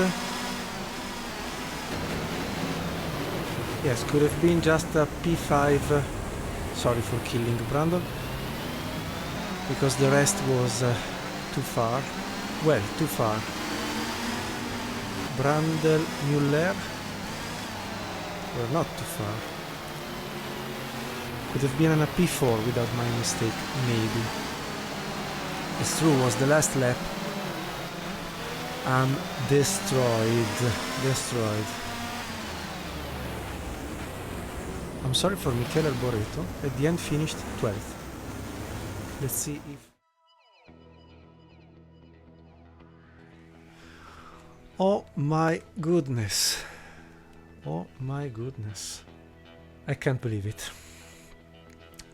Yes, could have been just a P5. Sorry for killing Brundle, because the rest was too far. Well, too far. Brundle, Muller were not too far. Could have been on a P4 without my mistake, maybe. It's true, was the last lap. I'm destroyed. I'm sorry for Michele Alboreto. At the end finished 12th. Let's see if... Oh my goodness. Oh my goodness. I can't believe it.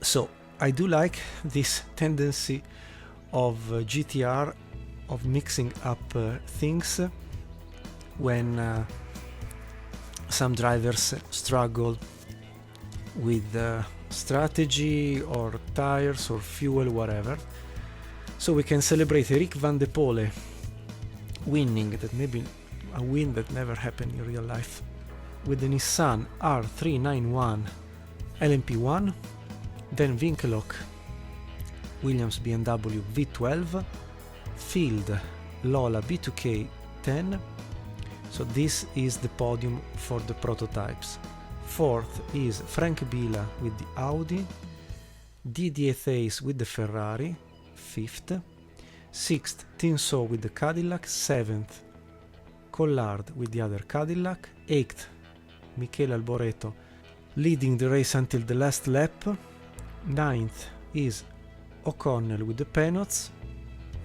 So, I do like this tendency of GTR of mixing up things when some drivers struggle with strategy or tires or fuel, whatever. So we can celebrate Eric Van de Pole winning, that maybe a win that never happened in real life, with the Nissan R391 LMP1, then Winkelhock Williams BMW V12, Field Lola B2K10. So this is the podium for the prototypes. Fourth is Frank Bila with the Audi, Didier Theis with the Ferrari, fifth. Sixth, Tinsault with the Cadillac. Seventh, Collard with the other Cadillac. Eighth, Michele Alboreto leading the race until the last lap. Ninth is O'Connell with the Penots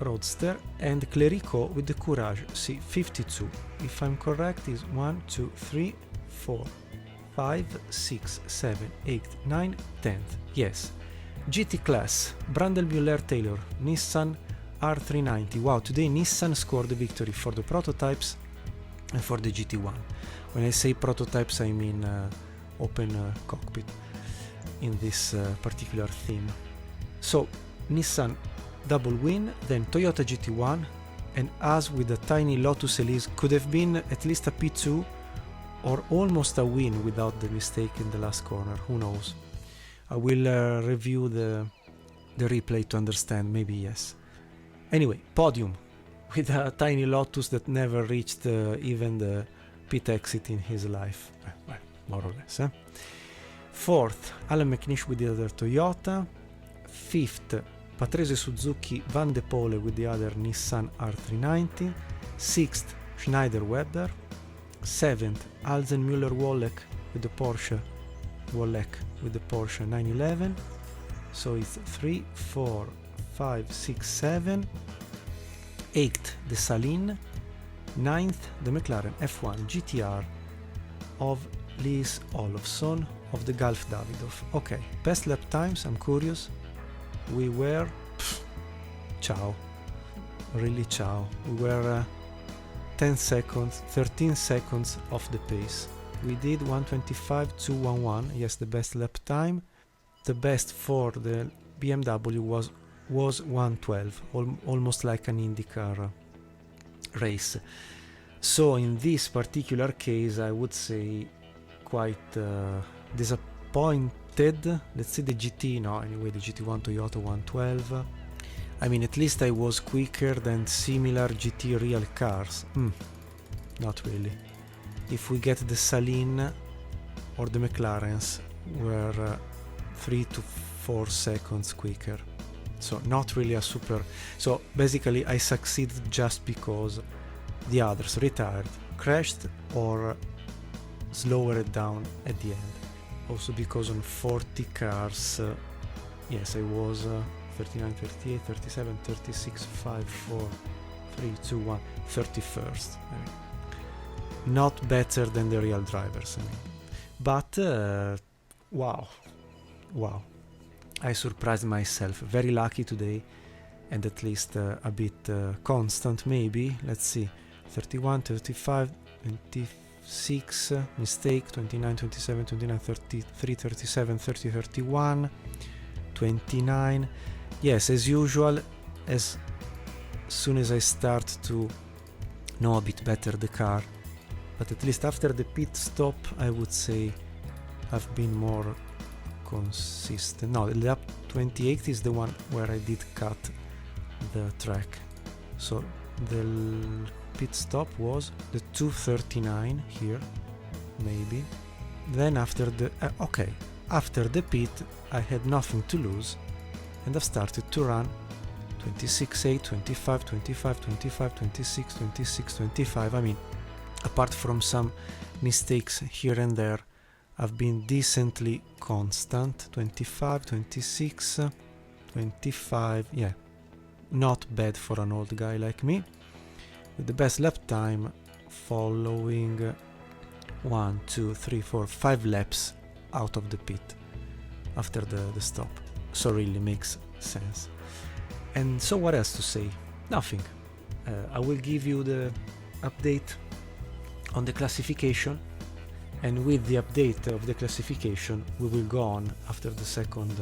Roadster, and Clerico with the Courage C52. If I'm correct, is 1, 2, 3, 4, 5, 6, 7, 8, 9, 10th. Yes. GT class, Brundle Muller Taylor, Nissan R390. Wow, today Nissan scored the victory for the prototypes and for the GT1. When I say prototypes, I mean open cockpit. in this particular theme. So Nissan double win, then Toyota GT1, and as with the tiny Lotus Elise could have been at least a P2 or almost a win without the mistake in the last corner, who knows. I will review the replay to understand, maybe yes. Anyway, podium with a tiny Lotus that never reached even the pit exit in his life, well, more or less. Fourth, Alan McNish with the other Toyota. Fifth, Patrese Suzuki Van de Pole with the other Nissan R390. Sixth, Schneider Webber. Seventh, Alzen Müller Wolleck with the Porsche 911. So it's 3, 4, 5, 6, 7. 8th, the Salin. 9th, the McLaren F1 GTR of Lise Olofsson of the Gulf Davidoff. Okay, best lap times, I'm curious. We were ciao, really ciao. We were 10 seconds, 13 seconds off the pace. We did 1:25.211, yes, the best lap time. The best for the BMW was 1:12, almost like an IndyCar race. So in this particular case, I would say quite disappointed. Let's say the GT, no, anyway, the GT1 Toyota 1:12. I mean, at least I was quicker than similar GT real cars. Not really. If we get the Salin or the McLarens, were 3 to 4 seconds quicker. So not really a super. So basically I succeeded just because the others retired, crashed, or slower it down at the end. Also because on 40 cars, yes, I was 39, 38, 37, 36, 5, 4, 3, 2, 1, 31st. I mean, not better than the real drivers. I mean. But wow. I surprised myself. Very lucky today, and at least a bit constant maybe. Let's see. 31, 35, 26, mistake, 29, 27, 29, 33, 37, 30, 31, 29. Yes, as usual, as soon as I start to know a bit better the car, but at least after the pit stop, I would say I've been more consistent. No, the lap 28 is the one where I did cut the track. So the pit stop was the 2:39 here, maybe. Then after the after the pit, I had nothing to lose, and I started to run 26.8, 25, 25, 25, 26, 26, 25. I mean, apart from some mistakes here and there, I've been decently constant. 25, 26, 25, yeah, not bad for an old guy like me, with the best lap time following 1, 2, 3, 4, 5 laps out of the pit after the stop. So really makes sense. And so what else to say? Nothing. I will give you the update on the classification, and with the update of the classification we will go on after the second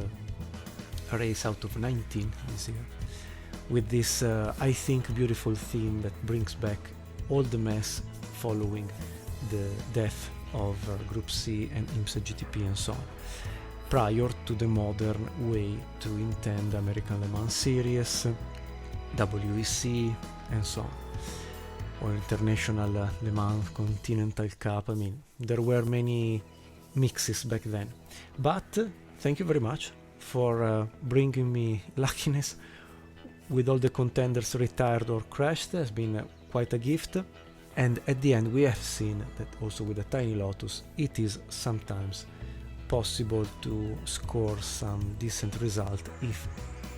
race out of 19 this year with this I think beautiful theme that brings back all the mess following the death of Group C and IMSA GTP and so on, prior to the modern way to intend American Le Mans Series, WEC and so on, or International Le Mans Continental Cup. I mean, there were many mixes back then. But thank you very much for bringing me luckiness with all the contenders retired or crashed. It has been quite a gift. And at the end we have seen that also with a tiny Lotus it is sometimes possible to score some decent result if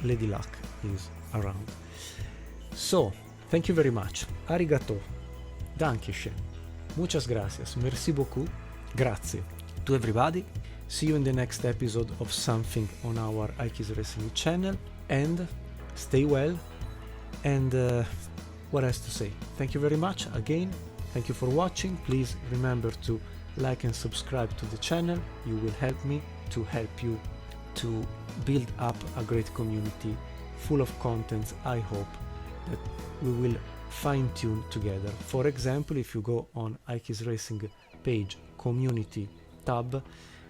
Lady Luck is around. So, thank you very much. Arigato. Dankeschön. Muchas gracias. Merci beaucoup. Grazie to everybody. See you in the next episode of something on our iKeysRacing channel. And stay well. And what else to say? Thank you very much again. Thank you for watching. Please remember to like and subscribe to the channel. You will help me to help you to build up a great community full of contents. I hope that we will fine-tune together. For example, if you go on iKeysRacing page community tab,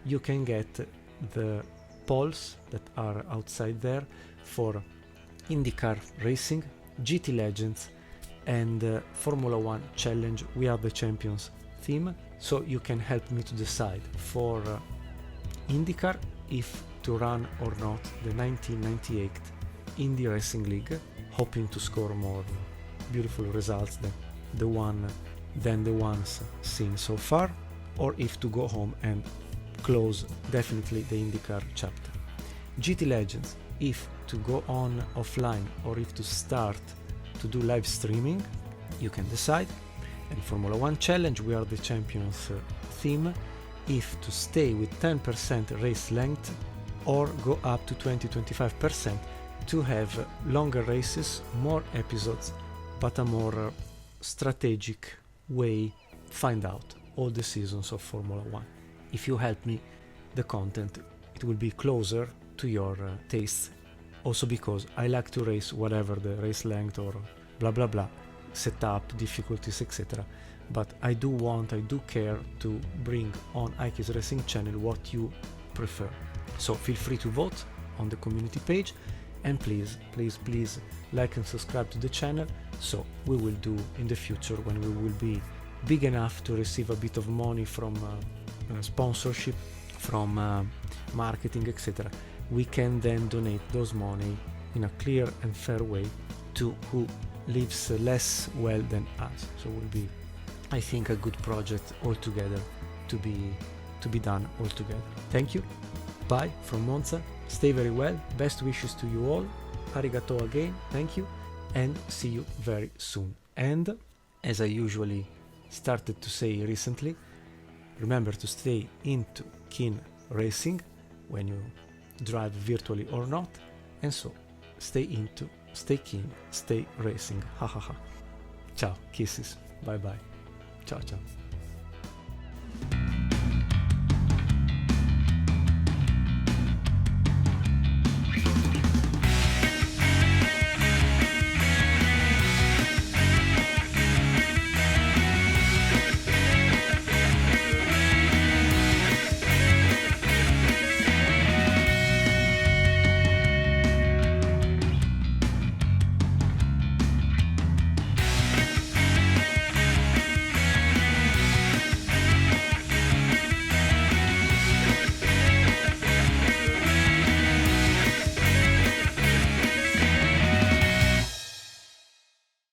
you can get the polls that are outside there for IndyCar racing, GT Legends, and Formula 1 Challenge We Are the Champions theme, so you can help me to decide for IndyCar if to run or not the 1998 Indy Racing League, hoping to score more beautiful results than the ones seen so far, or if to go home and close definitely the IndyCar chapter. GT Legends, if to go on offline or if to start to do live streaming, you can decide. And Formula 1 Challenge We Are the Champions theme, if to stay with 10% race length or go up to 20-25% to have longer races, more episodes, but a more strategic way find out all the seasons of Formula 1. If you help me, the content, it will be closer to your tastes, also because I like to race whatever the race length or blah blah blah, setup, difficulties, etc. But I do care to bring on iKeysRacing channel what you prefer. So feel free to vote on the community page, and please like and subscribe to the channel, so we will do in the future, when we will be big enough to receive a bit of money from sponsorship, from marketing, etc. We can then donate those money in a clear and fair way to who lives less well than us. So it will be, I think, a good project altogether to be done all together. Thank you. Bye from Monza. Stay very well. Best wishes to you all. Arigato again. Thank you. And see you very soon. And as I usually started to say recently, remember to stay into keen racing when you drive virtually or not. And so stay into, stay keen, stay racing. Ha ha ha. Ciao. Kisses. Bye bye. Ciao ciao.